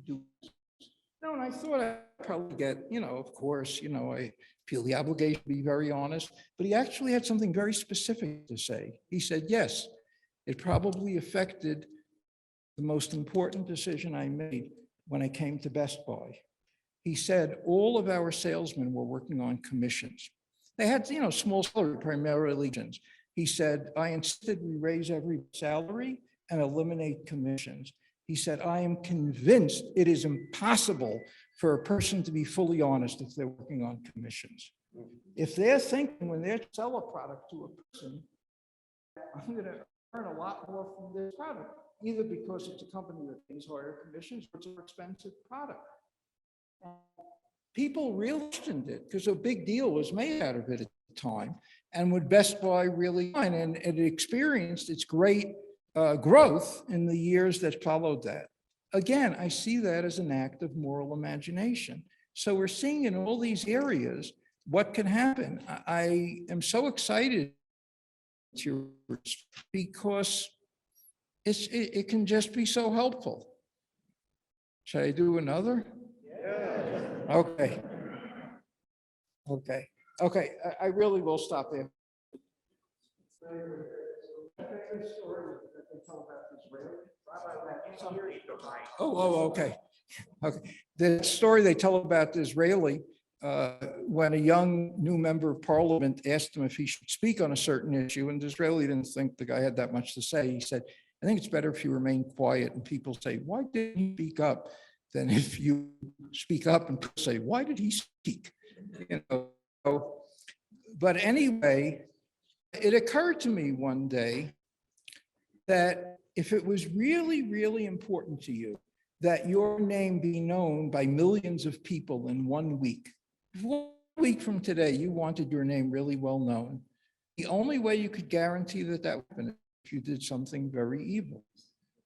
do business? And I thought I'd probably get, of course, I feel the obligation to be very honest, but he actually had something very specific to say. He said, yes, it probably affected the most important decision I made when I came to Best Buy. He said, all of our salesmen were working on commissions. They had, small salary, primarily legions. He said, I insisted we raise every salary and eliminate commissions. He said, I am convinced it is impossible for a person to be fully honest if they're working on commissions. If they're thinking when they sell a product to a person, I'm going to earn a lot more from this product, either because it's a company that pays higher commissions or it's a more expensive product. And people really questioned it because a big deal was made out of it at the time. And would Best Buy really, and it experienced its great growth in the years that followed that. Again, I see that as an act of moral imagination. So we're seeing in all these areas what can happen. I am so excited because it can just be so helpful. Should I do another? Yeah. Okay. I really will stop there. the story that they tell about Israeli? Oh, okay. Okay. The story they tell about the Israeli, when a young new member of parliament asked him if he should speak on a certain issue, and Disraeli didn't think the guy had that much to say. He said, I think it's better if you remain quiet. And people say, why didn't he speak up? Than if you speak up and people say, why did he speak? You know. But anyway, it occurred to me one day that if it was really, really important to you that your name be known by millions of people in 1 week, 1 week from today, you wanted your name really well known, the only way you could guarantee that that would happen is if you did something very evil.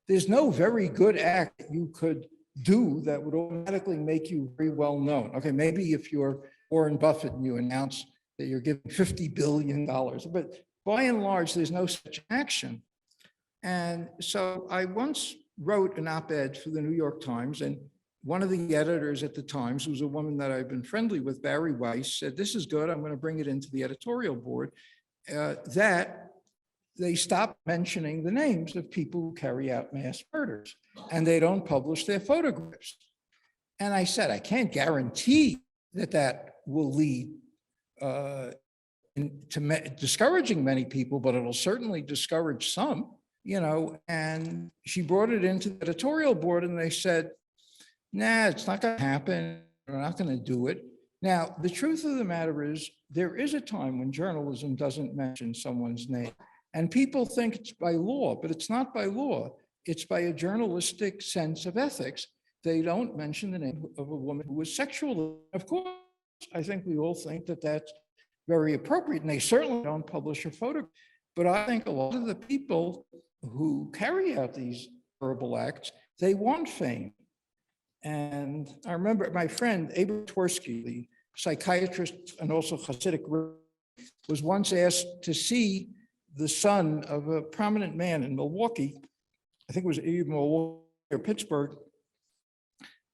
There's no very good act that you could do that would automatically make you very well known. Okay, maybe if you're Warren Buffett and you announce that you're giving $50 billion, but by and large, there's no such action. And so I once wrote an op-ed for the New York Times, and one of the editors at the Times, who was a woman that I've been friendly with, Barry Weiss, said, this is good, I'm going to bring it into the editorial board, that they stop mentioning the names of people who carry out mass murders, and they don't publish their photographs. And I said, I can't guarantee that that will lead to discouraging many people, but it'll certainly discourage some, you know. And she brought it into the editorial board and they said, nah, it's not going to happen. We're not going to do it. Now, the truth of the matter is there is a time when journalism doesn't mention someone's name. And people think it's by law, but it's not by law. It's by a journalistic sense of ethics. They don't mention the name of a woman who was sexual. Of course, I think we all think that that's very appropriate, and they certainly don't publish a photograph. But I think a lot of the people who carry out these horrible acts, they want fame. And I remember my friend, Abel Twersky, the psychiatrist and also Hasidic, was once asked to see the son of a prominent man in Milwaukee, I think it was either Milwaukee or Pittsburgh,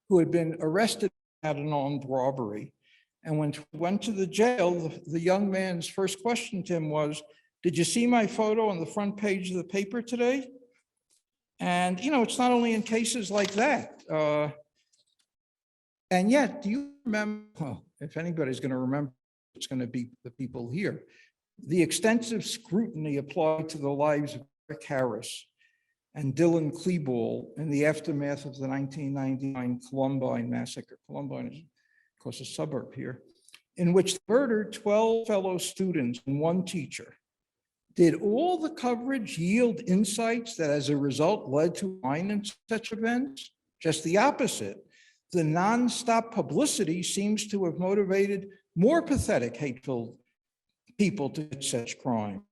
who had been arrested at an armed robbery. And when he went to the jail, the young man's first question to him was, did you see my photo on the front page of the paper today? And, you know, it's not only in cases like that. And yet, do you remember, well, if anybody's going to remember, it's going to be the people here, the extensive scrutiny applied to the lives of Rick Harris and Dylan Klebold in the aftermath of the 1999 Columbine massacre. Columbine is, of course, a suburb here, in which murdered 12 fellow students and one teacher. Did all the coverage yield insights that as a result led to violence in such events? Just the opposite. The nonstop publicity seems to have motivated more pathetic, hateful people to commit such crime.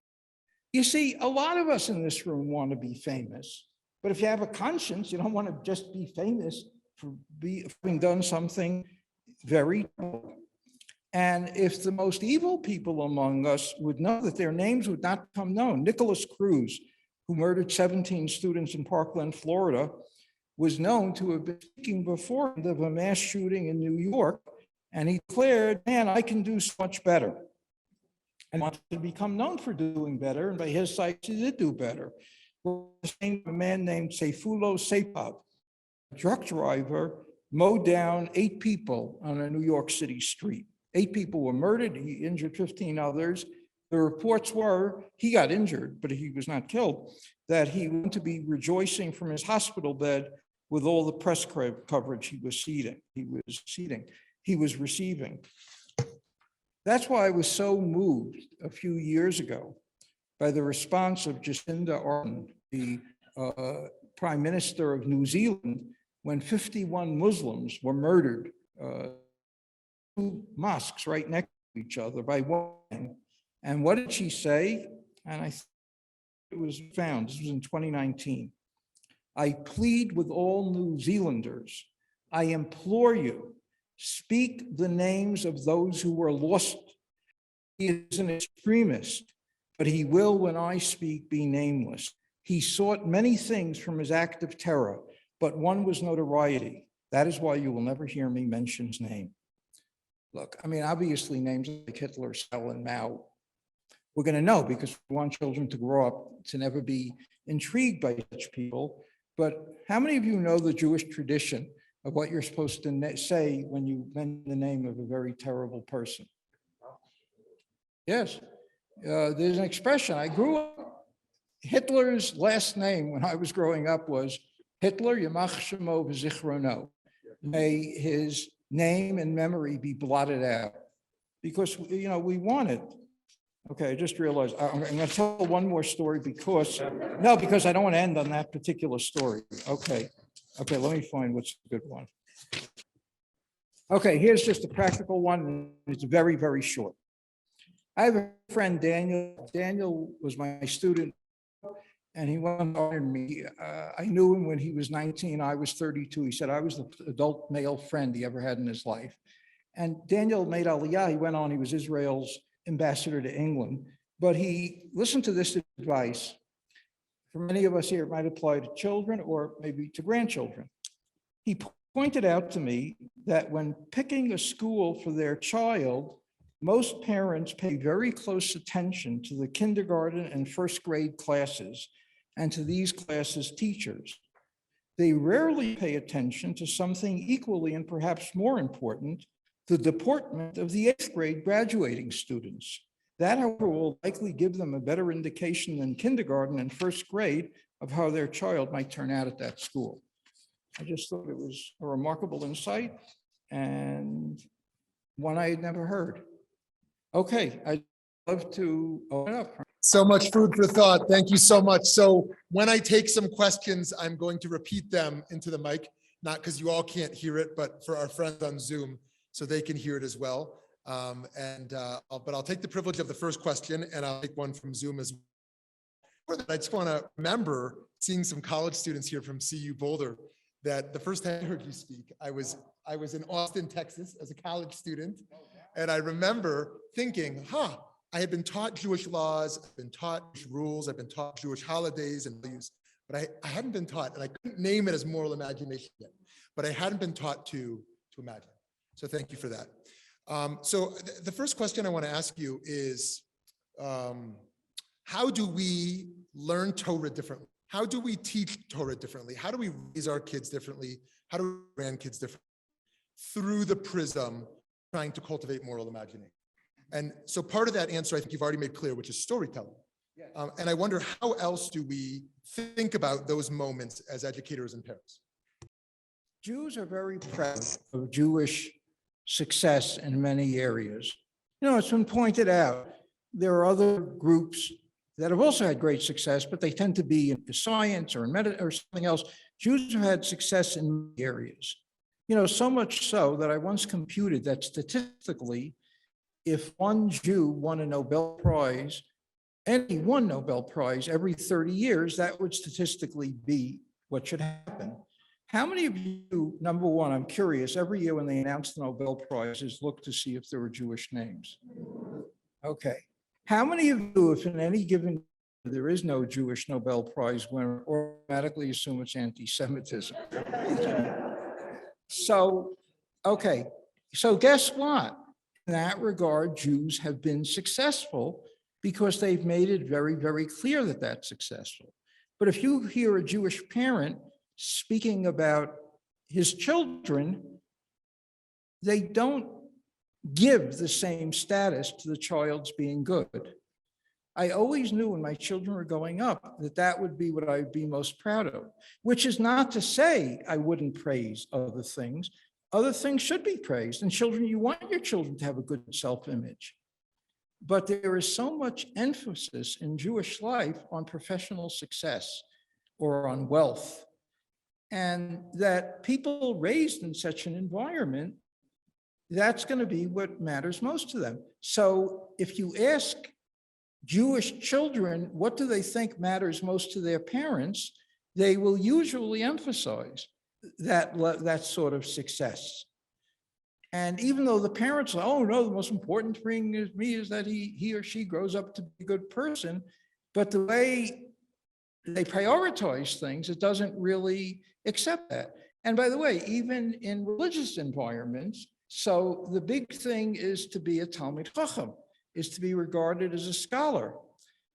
You see, a lot of us in this room want to be famous, but if you have a conscience, you don't want to just be famous for having done something very terrible. And if the most evil people among us would know that their names would not become known, Nicholas Cruz, who murdered 17 students in Parkland, Florida, was known to have been speaking beforehand of a mass shooting in New York, and he declared, man, I can do so much better. And wanted to become known for doing better, and by his sights, he did do better. A man named Seifulo Seipov, a truck driver, mowed down 8 people on a New York City street. 8 people were murdered, he injured 15 others. The reports were, he got injured, but he was not killed, that he went to be rejoicing from his hospital bed with all the press coverage he was receiving. That's why I was so moved a few years ago by the response of Jacinda Ardern, the Prime Minister of New Zealand, when 51 Muslims were murdered, 2 mosques right next to each other by one man. And what did she say? And I think it was found, this was in 2019. I plead with all New Zealanders, I implore you, speak the names of those who were lost. He is an extremist, but he will, when I speak, be nameless. He sought many things from his act of terror, but one was notoriety. That is why you will never hear me mention his name. Look, I mean, obviously names like Hitler, Stalin, Mao we're going to know because we want children to grow up to never be intrigued by such people. But how many of you know the Jewish tradition of what you're supposed to say when you mention the name of a very terrible person? Yes, there's an expression. I grew up, Hitler's last name when I was growing up was Hitler, Yamach Shemo V'Zichrono. May his name and memory be blotted out. Because, we want it. Okay, I just realized, I'm going to tell one more story because I don't want to end on that particular story. Okay, let me find what's a good one. Okay, here's just a practical one. It's very, very short. I have a friend, Daniel. Daniel was my student, and he went on me. I knew him when he was 19. I was 32. He said I was the adult male friend he ever had in his life. And Daniel made Aliyah. He went on. He was Israel's ambassador to England. But he listened to this advice. For many of us here, it might apply to children or maybe to grandchildren. He pointed out to me that when picking a school for their child, most parents pay very close attention to the kindergarten and first grade classes and to these classes' teachers. They rarely pay attention to something equally and perhaps more important, the deportment of the 8th grade graduating students. That, however, will likely give them a better indication than kindergarten and first grade of how their child might turn out at that school. I just thought it was a remarkable insight and one I had never heard. Okay, I'd love to open up. So much food for thought. Thank you so much. So when I take some questions, I'm going to repeat them into the mic, not because you all can't hear it, but for our friends on Zoom, so they can hear it as well. But I'll take the privilege of the first question, and I'll take one from Zoom as well. I just want to remember seeing some college students here from CU Boulder, that the first time I heard you speak, I was in Austin, Texas as a college student. And I remember thinking, I had been taught Jewish laws, I've been taught Jewish rules, I've been taught Jewish holidays and values, but I hadn't been taught, and I couldn't name it as moral imagination yet, but I hadn't been taught to imagine. So thank you for that. So the first question I want to ask you is, how do we learn Torah differently? How do we teach Torah differently? How do we raise our kids differently? How do we raise grandkids differently? Through the prism trying to cultivate moral imagination. And so part of that answer, I think you've already made clear, which is storytelling. And I wonder, how else do we think about those moments as educators and parents? Jews are very proud of Jewish success in many areas. It's been pointed out, there are other groups that have also had great success, but they tend to be in science or in medicine or something else. Jews have had success in many areas. So much so that I once computed that statistically, if one Jew won a Nobel Prize, any one Nobel Prize every 30 years, that would statistically be what should happen. How many of you, number one, I'm curious, every year when they announce the Nobel Prizes, look to see if there were Jewish names? Okay. How many of you, if in any given year there is no Jewish Nobel Prize winner, automatically assume it's anti-Semitism? So, okay. So guess what? In that regard, Jews have been successful because they've made it very, very clear that that's successful. But if you hear a Jewish parent speaking about his children, they don't give the same status to the child's being good. I always knew when my children were growing up that that would be what I'd be most proud of, which is not to say I wouldn't praise other things. Other things should be praised. And children, you want your children to have a good self-image. But there is so much emphasis in Jewish life on professional success or on wealth, and that people raised in such an environment, that's going to be what matters most to them. So if you ask Jewish children, what do they think matters most to their parents? They will usually emphasize that sort of success. And even though the parents are, oh no, the most important thing to me is that he or she grows up to be a good person, but the way they prioritize things, it doesn't really accept that. And by the way, even in religious environments, so the big thing is to be a Talmid Chacham. is to be regarded as a scholar.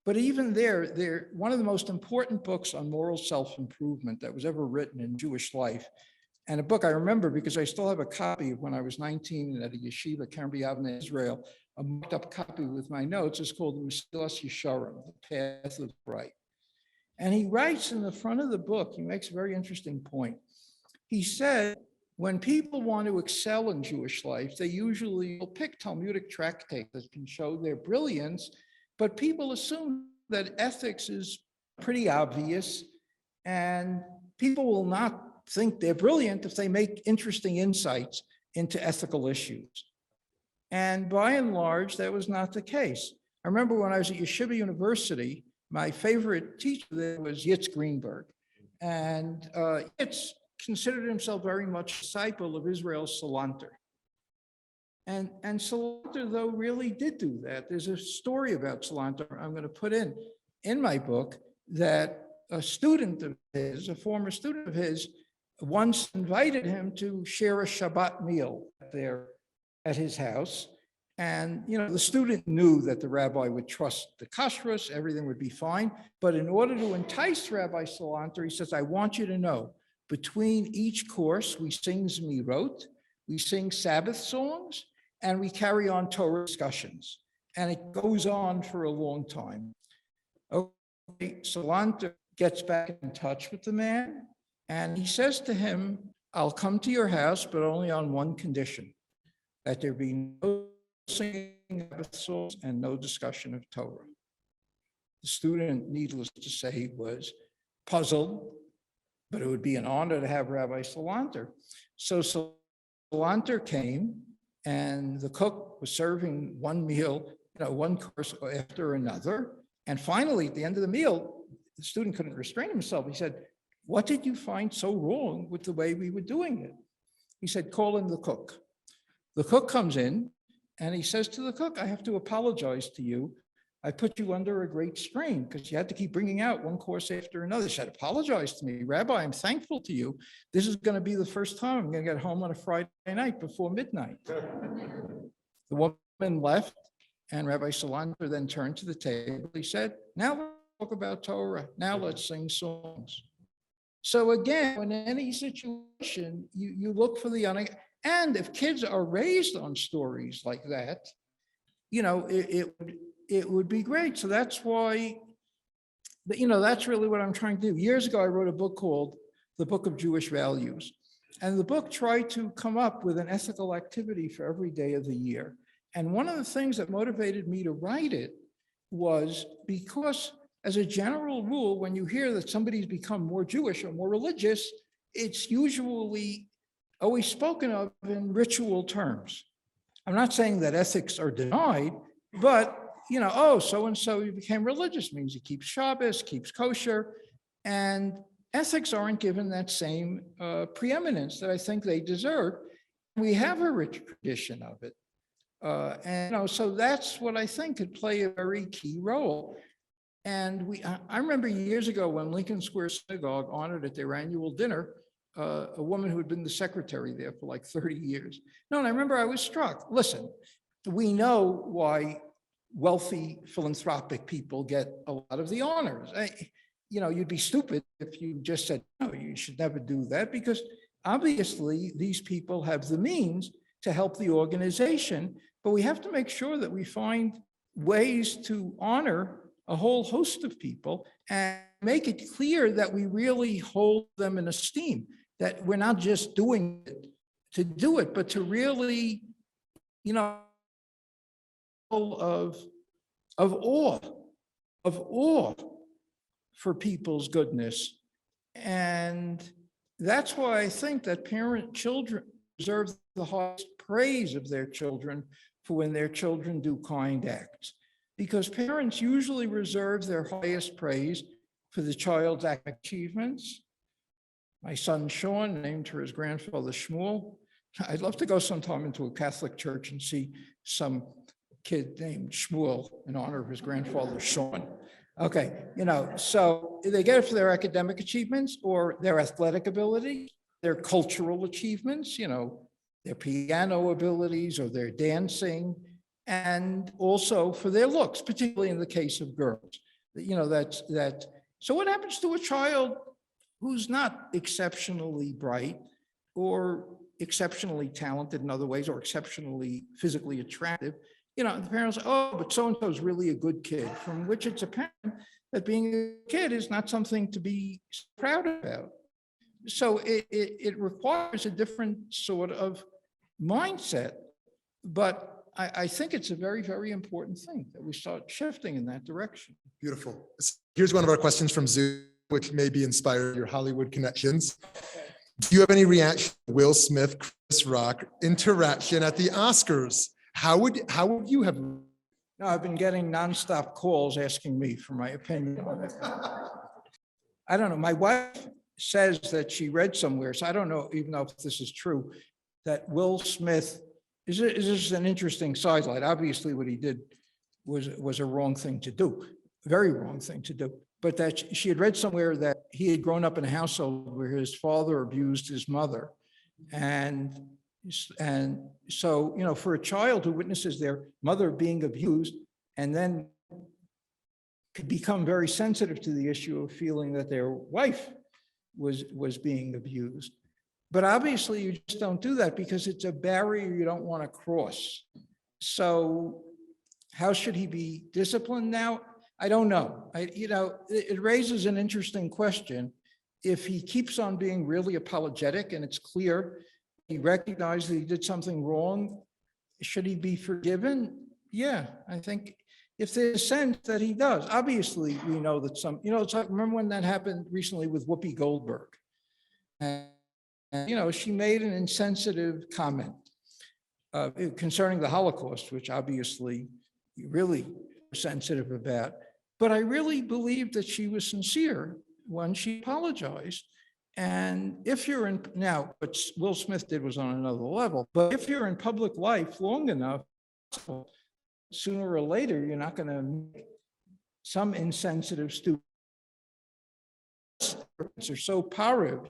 But even they're one of the most important books on moral self-improvement that was ever written in Jewish life. And a book I remember because I still have a copy of when I was 19 at a yeshiva, Kerem Yavne, Israel, a marked up copy with my notes. It's called the Mesilas Yesharim, the Path of Right. And he writes in the front of the book, he makes a very interesting point. He said, when people want to excel in Jewish life, they usually will pick Talmudic tractates that can show their brilliance, but people assume that ethics is pretty obvious, and people will not think they're brilliant if they make interesting insights into ethical issues. And by and large, that was not the case. I remember when I was at Yeshiva University, my favorite teacher there was Yitz Greenberg. And Yitz considered himself very much a disciple of Israel Salanter. And Salanter, though, really did do that. There's a story about Salanter I'm going to put in my book that a student of his, a former student of his, once invited him to share a Shabbat meal there at his house. And, the student knew that the rabbi would trust the kashrus, everything would be fine. But in order to entice Rabbi Salanter, he says, I want you to know, between each course, we sing Zmirot, we sing Sabbath songs, and we carry on Torah discussions. And it goes on for a long time. Okay, Salanter gets back in touch with the man, and he says to him, I'll come to your house, but only on one condition, that there be no singing Sabbath songs and no discussion of Torah. The student, needless to say, was puzzled, but it would be an honor to have Rabbi Salanter. So Salanter came, and the cook was serving one meal, one course after another. And finally, at the end of the meal, the student couldn't restrain himself. He said, what did you find so wrong with the way we were doing it? He said, call in the cook. The cook comes in, and he says to the cook, I have to apologize to you. I put you under a great strain because you had to keep bringing out one course after another. She said, apologize to me. Rabbi, I'm thankful to you. This is going to be the first time I'm going to get home on a Friday night before midnight. The woman left, and Rabbi Salanter then turned to the table. He said, now let's talk about Torah. Now let's sing songs. So again, in any situation, you look for the and if kids are raised on stories like that, it would be great. So that's why, that's really what I'm trying to do. Years ago, I wrote a book called The Book of Jewish Values. And the book tried to come up with an ethical activity for every day of the year. And one of the things that motivated me to write it was because, as a general rule, when you hear that somebody's become more Jewish or more religious, it's usually always spoken of in ritual terms. I'm not saying that ethics are denied, but so-and-so you became religious means he keeps Shabbos, keeps kosher, and ethics aren't given that same preeminence that I think they deserve. We have a rich tradition of it. So that's what I think could play a very key role. And I remember years ago when Lincoln Square Synagogue honored at their annual dinner a woman who had been the secretary there for like 30 years. No, and I remember I was struck. Listen, we know why wealthy philanthropic people get a lot of the honors. You'd be stupid if you just said, no, you should never do that, because obviously these people have the means to help the organization, but we have to make sure that we find ways to honor a whole host of people and make it clear that we really hold them in esteem, that we're not just doing it to do it, but to really, of awe for people's goodness. And that's why I think that children deserve the highest praise of their children for when their children do kind acts, because parents usually reserve their highest praise for the child's academic achievements. My son Sean named for his grandfather Shmuel. I'd love to go sometime into a Catholic church and see some kid named Shmuel in honor of his grandfather Sean. Okay, so they get it for their academic achievements or their athletic ability, their cultural achievements, their piano abilities or their dancing. and also for their looks, particularly in the case of girls. So what happens to a child who's not exceptionally bright or exceptionally talented in other ways or exceptionally physically attractive? The parents, oh, but so-and-so is really a good kid, from which it's apparent that being a kid is not something to be proud about. So it requires a different sort of mindset, but I think it's a very, very important thing that we start shifting in that direction. Beautiful. Here's one of our questions from Zoom, which may be inspired your Hollywood connections. Do you have any reaction to Will Smith, Chris Rock interaction at the Oscars? How would you have? No, I've been getting nonstop calls asking me for my opinion on it. I don't know. My wife says that she read somewhere, so I don't know, even know if this is true, that Will Smith is this an interesting sidelight. Obviously, what he did was a wrong thing to do, very wrong thing to do. But that she had read somewhere that he had grown up in a household where his father abused his mother, and so for a child who witnesses their mother being abused and then could become very sensitive to the issue of feeling that their wife was being abused. But obviously you just don't do that because it's a barrier you don't want to cross. So how should he be disciplined now? I don't know. It raises an interesting question. If he keeps on being really apologetic and it's clear he recognized that he did something wrong, should he be forgiven? Yeah, I think if there's a sense that he does. Obviously, we know that it's like, remember when that happened recently with Whoopi Goldberg? And she made an insensitive comment concerning the Holocaust, which obviously really sensitive about. But I really believe that she was sincere when she apologized. And if you're in now, what Will Smith did was on another level, but if you're in public life long enough, sooner or later, you're not going to make some insensitive stupid are so powerful,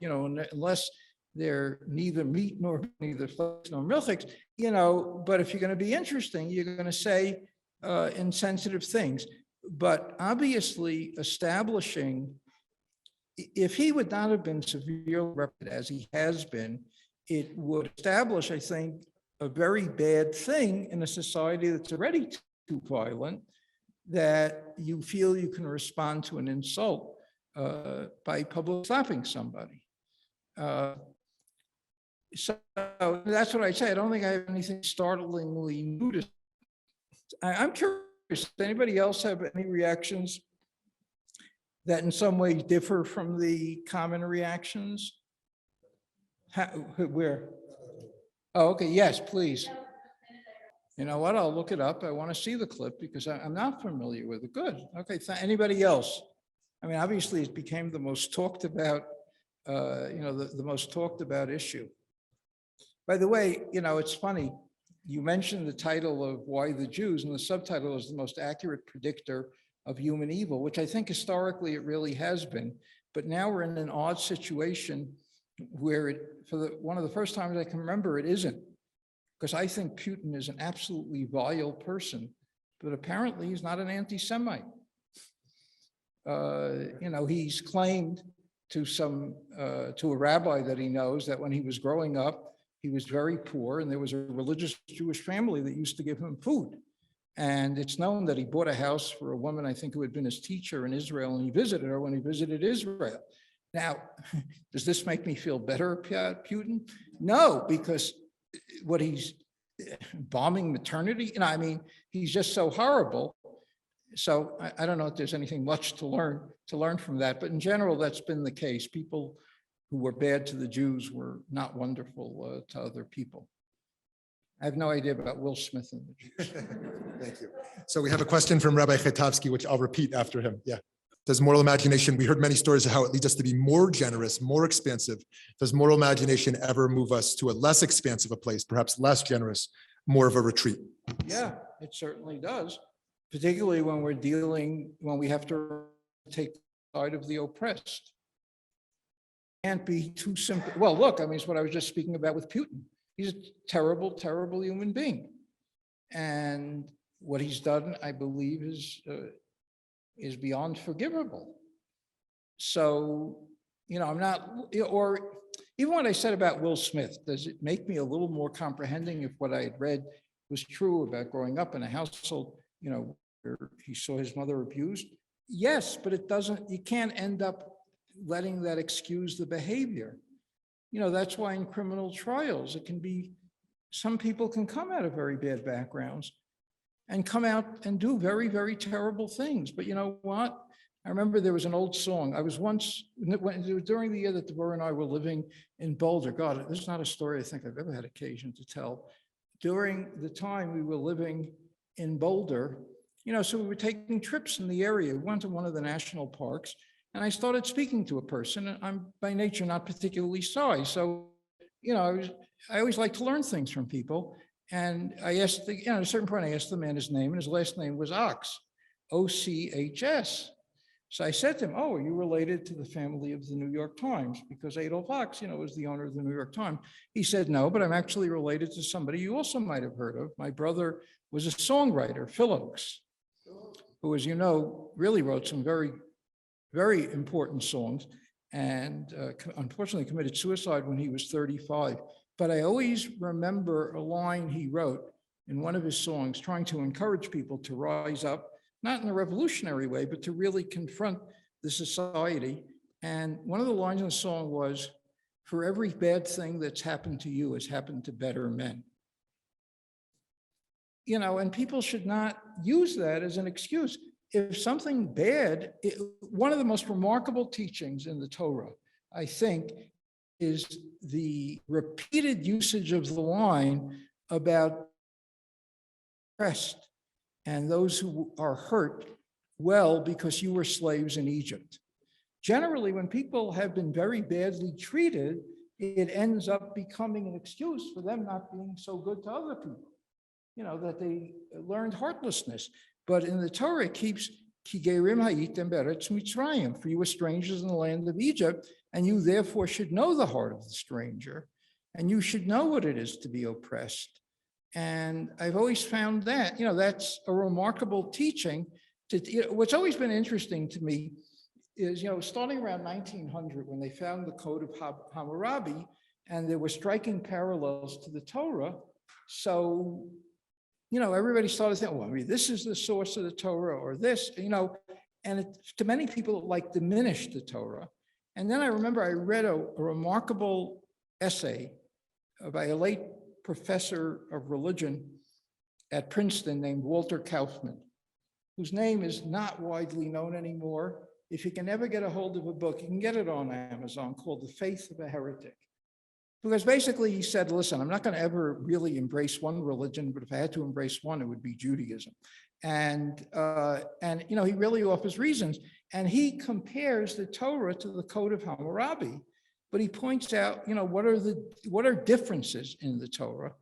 unless they're neither meat nor neither flesh nor milchiks, but if you're going to be interesting, you're going to say insensitive things. But obviously establishing, if he would not have been severely reprimanded as he has been, it would establish, I think, a very bad thing in a society that's already too violent, that you feel you can respond to an insult by public slapping somebody. So that's what I say. I don't think I have anything startlingly new to say. I'm curious, does anybody else have any reactions that in some way differ from the common reactions? Where? Oh, okay, yes, please. You know what, I'll look it up. I want to see the clip because I'm not familiar with it. Good, okay, anybody else? I mean, obviously it became the most talked about, the most talked about issue. By the way, it's funny, you mentioned the title of Why the Jews, and the subtitle is the most accurate predictor of human evil, which I think historically it really has been. But now we're in an odd situation where one of the first times I can remember it isn't, because I think Putin is an absolutely vile person, but apparently he's not an anti-Semite. He's claimed to a rabbi that he knows that when he was growing up, he was very poor, and there was a religious Jewish family that used to give him food. And it's known that he bought a house for a woman, I think, who had been his teacher in Israel, and he visited her when he visited Israel. Now, does this make me feel better about Putin? No, because what he's bombing maternity, he's just so horrible. So I don't know if there's anything much to learn from that, but in general, that's been the case. People who were bad to the Jews were not wonderful to other people. I have no idea about Will Smith and the Jews. Thank you. So we have a question from Rabbi Chetavsky, which I'll repeat after him. Yeah. Does moral imagination, we heard many stories of how it leads us to be more generous, more expansive. Does moral imagination ever move us to a less expansive a place, perhaps less generous, more of a retreat? Yeah, it certainly does. Particularly when we have to take the side of the oppressed. Can't be too simple. Well, look, it's what I was just speaking about with Putin. He's a terrible, terrible human being. And what he's done, I believe, is beyond forgivable. So, I'm not, or even what I said about Will Smith, does it make me a little more comprehending if what I had read was true about growing up in a household, where he saw his mother abused? Yes, but it doesn't, you can't end up letting that excuse the behavior. That's why in criminal trials, it can be, some people can come out of very bad backgrounds and come out and do very, very terrible things. But you know what? I remember there was an old song. I was once, during the year that Deborah and I were living in Boulder, God, this is not a story I think I've ever had occasion to tell. During the time we were living in Boulder, so we were taking trips in the area. We went to one of the national parks, and I started speaking to a person, and I'm by nature not particularly shy. So, I always like to learn things from people. And I asked, at a certain point, I asked the man his name, and his last name was Ochs, O-C-H-S. So I said to him, "Oh, are you related to the family of the New York Times?" Because Adolph Ochs, was the owner of the New York Times. He said, "No, but I'm actually related to somebody you also might have heard of. My brother was a songwriter, Phil Ochs, who, as you know, really wrote some very, very important songs, and unfortunately committed suicide when he was 35. But I always remember a line he wrote in one of his songs, trying to encourage people to rise up, not in a revolutionary way, but to really confront the society. And one of the lines in the song was, "For every bad thing that's happened to you has happened to better men." And people should not use that as an excuse. If something bad, one of the most remarkable teachings in the Torah, I think, is the repeated usage of the line about oppressed and those who are hurt, well, because you were slaves in Egypt. Generally, when people have been very badly treated, it ends up becoming an excuse for them not being so good to other people, that they learned heartlessness. But in the Torah, it keeps, "Ki gerim hayitem beretz Mitzrayim," for you were strangers in the land of Egypt, and you therefore should know the heart of the stranger, and you should know what it is to be oppressed. And I've always found that, that's a remarkable teaching. What's always been interesting to me is, starting around 1900, when they found the Code of Hammurabi, and there were striking parallels to the Torah. So, everybody started saying, well, this is the source of the Torah, or this, and to many people, it diminished the Torah. And then I remember I read a remarkable essay by a late professor of religion at Princeton named Walter Kaufman, whose name is not widely known anymore. If you can ever get a hold of a book, you can get it on Amazon, called The Faith of a Heretic. Because basically he said, listen, I'm not going to ever really embrace one religion, but if I had to embrace one, it would be Judaism. And he really offers reasons. And he compares the Torah to the Code of Hammurabi. But he points out, what are differences in the Torah?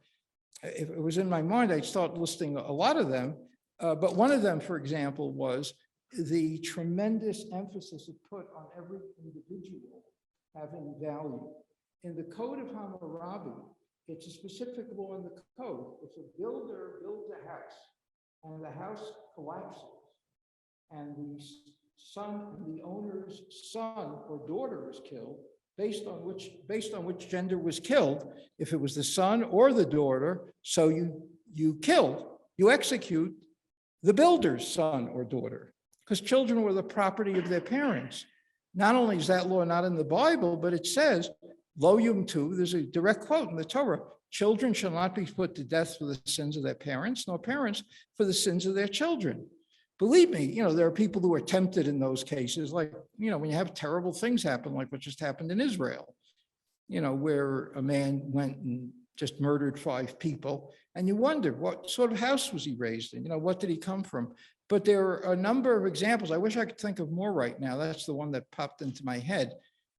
If it was in my mind, I'd start listing a lot of them. But one of them, for example, was the tremendous emphasis it put on every individual having value. In the Code of Hammurabi, it's a specific law in the code. If a builder builds a house and the house collapses, and the owner's son or daughter is killed, based on which gender was killed, if it was the son or the daughter, so you execute the builder's son or daughter, because children were the property of their parents. Not only is that law not in the Bible, but it says, Lo yum tu, there's a direct quote in the Torah, children shall not be put to death for the sins of their parents, nor parents for the sins of their children. Believe me, there are people who are tempted in those cases, when you have terrible things happen, like what just happened in Israel, where a man went and just murdered 5 people, and you wonder what sort of house was he raised in, what did he come from? But there are a number of examples. I wish I could think of more right now. That's the one that popped into my head.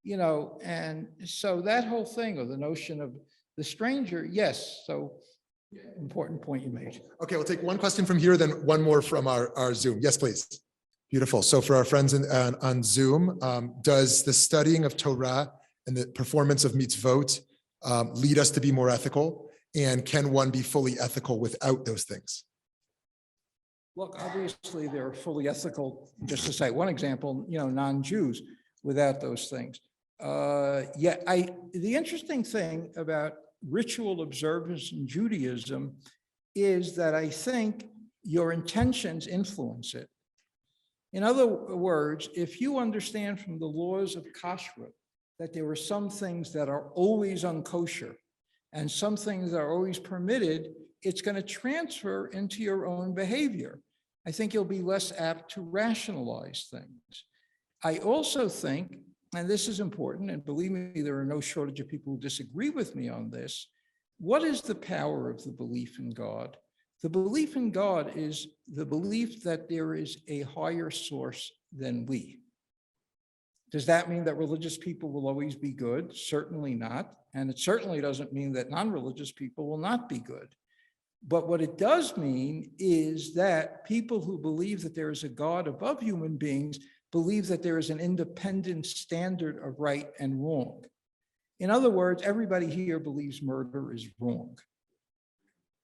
And so that whole thing, or the notion of the stranger, yes. So important point you made. Okay, we'll take one question from here, then one more from our Zoom. Yes, please. Beautiful. So for our friends on Zoom, does the studying of Torah and the performance of mitzvot lead us to be more ethical? And can one be fully ethical without those things? Look, obviously, they're fully ethical, just to say one example, non-Jews without those things. The interesting thing about ritual observance in Judaism is that I think your intentions influence it. In other words, if you understand from the laws of kashrut that there are some things that are always unkosher and some things that are always permitted, it's going to transfer into your own behavior. I think you'll be less apt to rationalize things. I also think, and this is important, and believe me, there are no shortage of people who disagree with me on this, what is the power of the belief in God? The belief in God is the belief that there is a higher source than we. Does that mean that religious people will always be good? Certainly not. And it certainly doesn't mean that non-religious people will not be good. But what it does mean is that people who believe that there is a God above human beings believe that there is an independent standard of right and wrong. In other words, everybody here believes murder is wrong.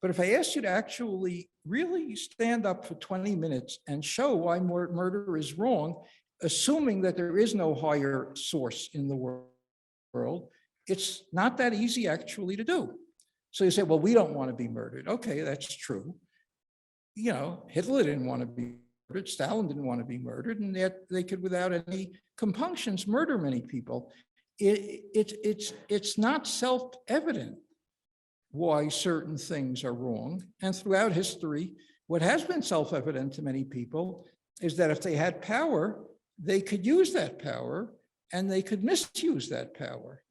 But if I asked you to actually really stand up for 20 minutes and show why murder is wrong, assuming that there is no higher source in the world, it's not that easy actually to do. So you say, well, we don't want to be murdered. Okay, that's true. Hitler didn't want to be murdered. Stalin didn't want to be murdered, and yet they could, without any compunctions, murder many people. It's not self-evident why certain things are wrong. And throughout history, what has been self-evident to many people is that if they had power, they could use that power and they could misuse that power.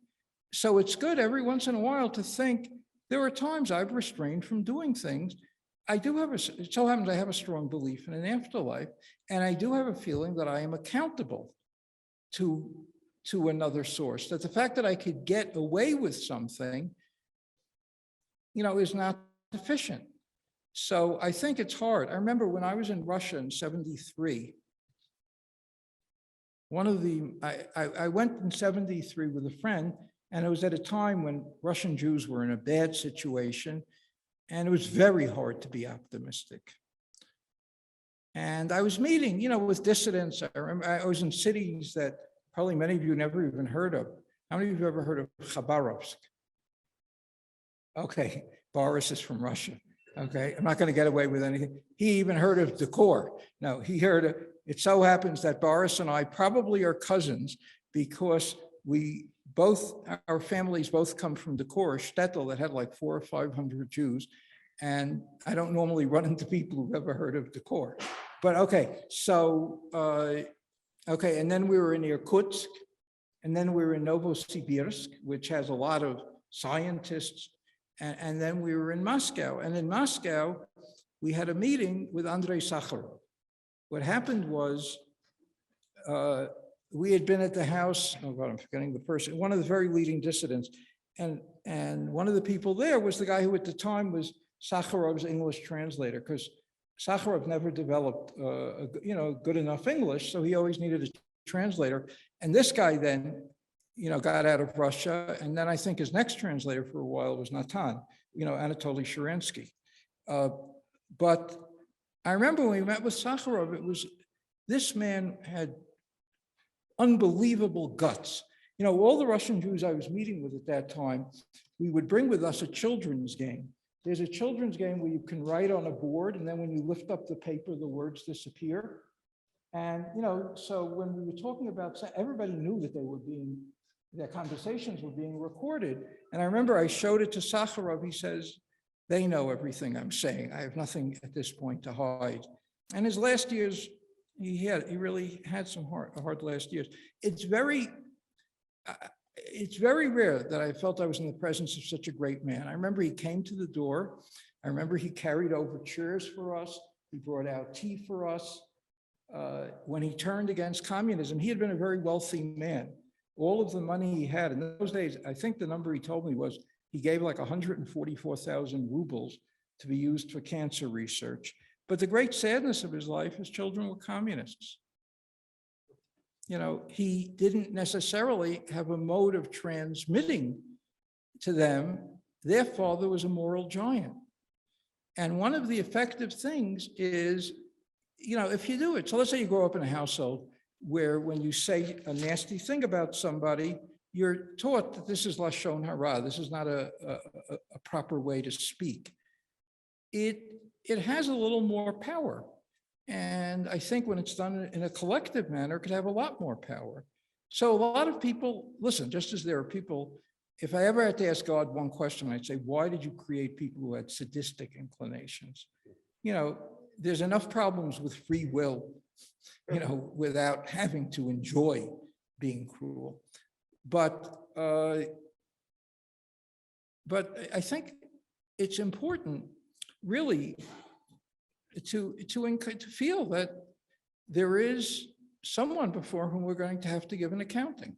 So it's good every once in a while to think, there are times I've restrained from doing things. It so happens I have a strong belief in an afterlife, and I do have a feeling that I am accountable to another source, that the fact that I could get away with something, is not sufficient. So I think it's hard. I remember when I was in Russia in 73, I went in 73 with a friend, and it was at a time when Russian Jews were in a bad situation, and it was very hard to be optimistic. And I was meeting, with dissidents. I remember I was in cities that probably many of you never even heard of. How many of you ever heard of Khabarovsk? Okay, Boris is from Russia. Okay, I'm not going to get away with anything. He even heard of Dekor. No, he heard of, it so happens that Boris and I probably are cousins because our families both come from Dekor, a shtetl that had like 400 or 500 Jews. And I don't normally run into people who've ever heard of Dekor. But okay, so, and then we were in Irkutsk, and then we were in Novosibirsk, which has a lot of scientists. And then we were in Moscow. And in Moscow, we had a meeting with Andrei Sakharov. What happened was, we had been at the house, oh God, I'm forgetting the person, one of the very leading dissidents. And one of the people there was the guy who at the time was Sakharov's English translator, because Sakharov never developed good enough English, so he always needed a translator. And this guy then, got out of Russia, and then I think his next translator for a while was Natan, Anatoly Sharansky. But I remember when we met with Sakharov, this man had unbelievable guts. All the Russian Jews I was meeting with at that time, we would bring with us a children's game. There's a children's game where you can write on a board, and then when you lift up the paper, the words disappear. And, so when we were talking about, everybody knew that their conversations were being recorded. And I remember I showed it to Sakharov. He says, they know everything I'm saying. I have nothing at this point to hide. And his last years, he really had some hard last years. It's very rare that I felt I was in the presence of such a great man. I remember he came to the door. I remember he carried over chairs for us. He brought out tea for us. When he turned against communism, he had been a very wealthy man. All of the money he had in those days, I think the number he told me was he gave like 144,000 rubles to be used for cancer research. But the great sadness of his life, his children were communists. He didn't necessarily have a mode of transmitting to them their father was a moral giant. And one of the effective things is, if you do it, so let's say you grow up in a household where when you say a nasty thing about somebody, you're taught that this is lashon hara, this is not a proper way to speak. It has a little more power. And I think when it's done in a collective manner, it could have a lot more power. So a lot of people, listen, just as there are people, if I ever had to ask God one question, I'd say, why did you create people who had sadistic inclinations? There's enough problems with free will, without having to enjoy being cruel. But I think it's important, really, to feel that there is someone before whom we're going to have to give an accounting.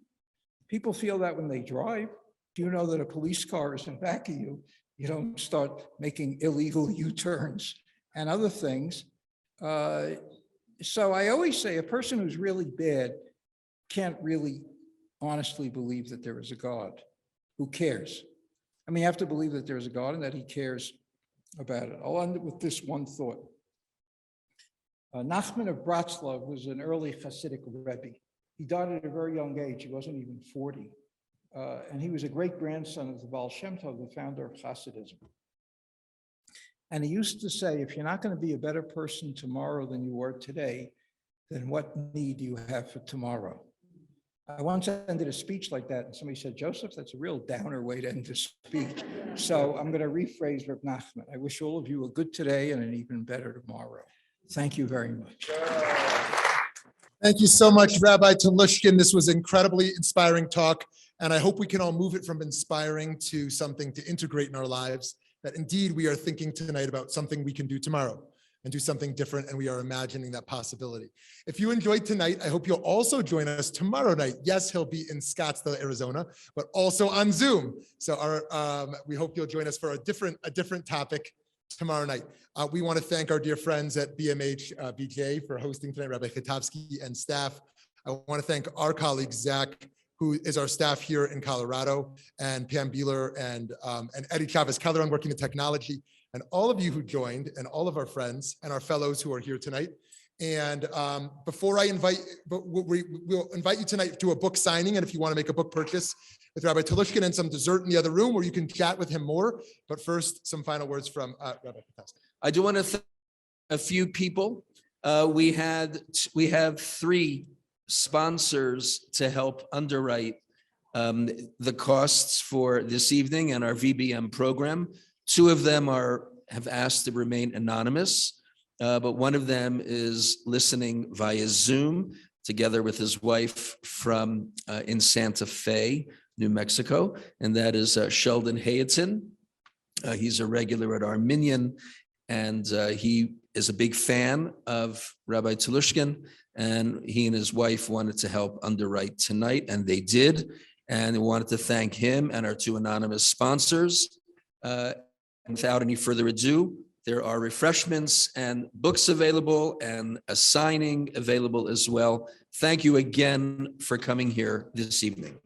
People feel that when they drive. If you know that a police car is in back of you, you don't start making illegal U-turns and other things. So I always say a person who's really bad can't really honestly believe that there is a God who cares. I mean, you have to believe that there is a God and that he cares about it. I'll end it with this one thought. Nachman of Bratslav was an early Hasidic Rebbe. He died at a very young age. He wasn't even 40. And he was a great grandson of the Baal Shem Tov, the founder of Hasidism. And he used to say, if you're not going to be a better person tomorrow than you were today, then what need do you have for tomorrow? I once ended a speech like that, and somebody said, Joseph, that's a real downer way to end a speech. So I'm going to rephrase Reb Nachman. I wish all of you a good today and an even better tomorrow. Thank you very much. Thank you so much, Rabbi Telushkin. This was incredibly inspiring talk, and I hope we can all move it from inspiring to something to integrate in our lives, that indeed we are thinking tonight about something we can do tomorrow and do something different, and we are imagining that possibility. If you enjoyed tonight, I hope you'll also join us tomorrow night. Yes, he'll be in Scottsdale, Arizona, but also on Zoom. So we hope you'll join us for a different topic tomorrow night. We want to thank our dear friends at BMH-BJ for hosting tonight, Rabbi Chatowski and staff. I want to thank our colleague, Zach, who is our staff here in Colorado, and Pam Beeler and Eddie Chavez Calderon working in technology, and all of you who joined, and all of our friends and our fellows who are here tonight. And before I we'll invite you tonight to a book signing, and if you want to make a book purchase with Rabbi Telushkin, and some dessert in the other room where you can chat with him more. But first, some final words from Rabbi Chatowski. I do want to thank a few people. We have 3 sponsors to help underwrite the costs for this evening and our VBM program. 2 of them have asked to remain anonymous, but one of them is listening via Zoom together with his wife from in Santa Fe, New Mexico, and that is Sheldon Hayeton. He's a regular at our minyan, and he is a big fan of Rabbi Telushkin, and he and his wife wanted to help underwrite tonight, and they did. And we wanted to thank him and our 2 anonymous sponsors. Without any further ado, there are refreshments and books available, and a signing available as well. Thank you again for coming here this evening.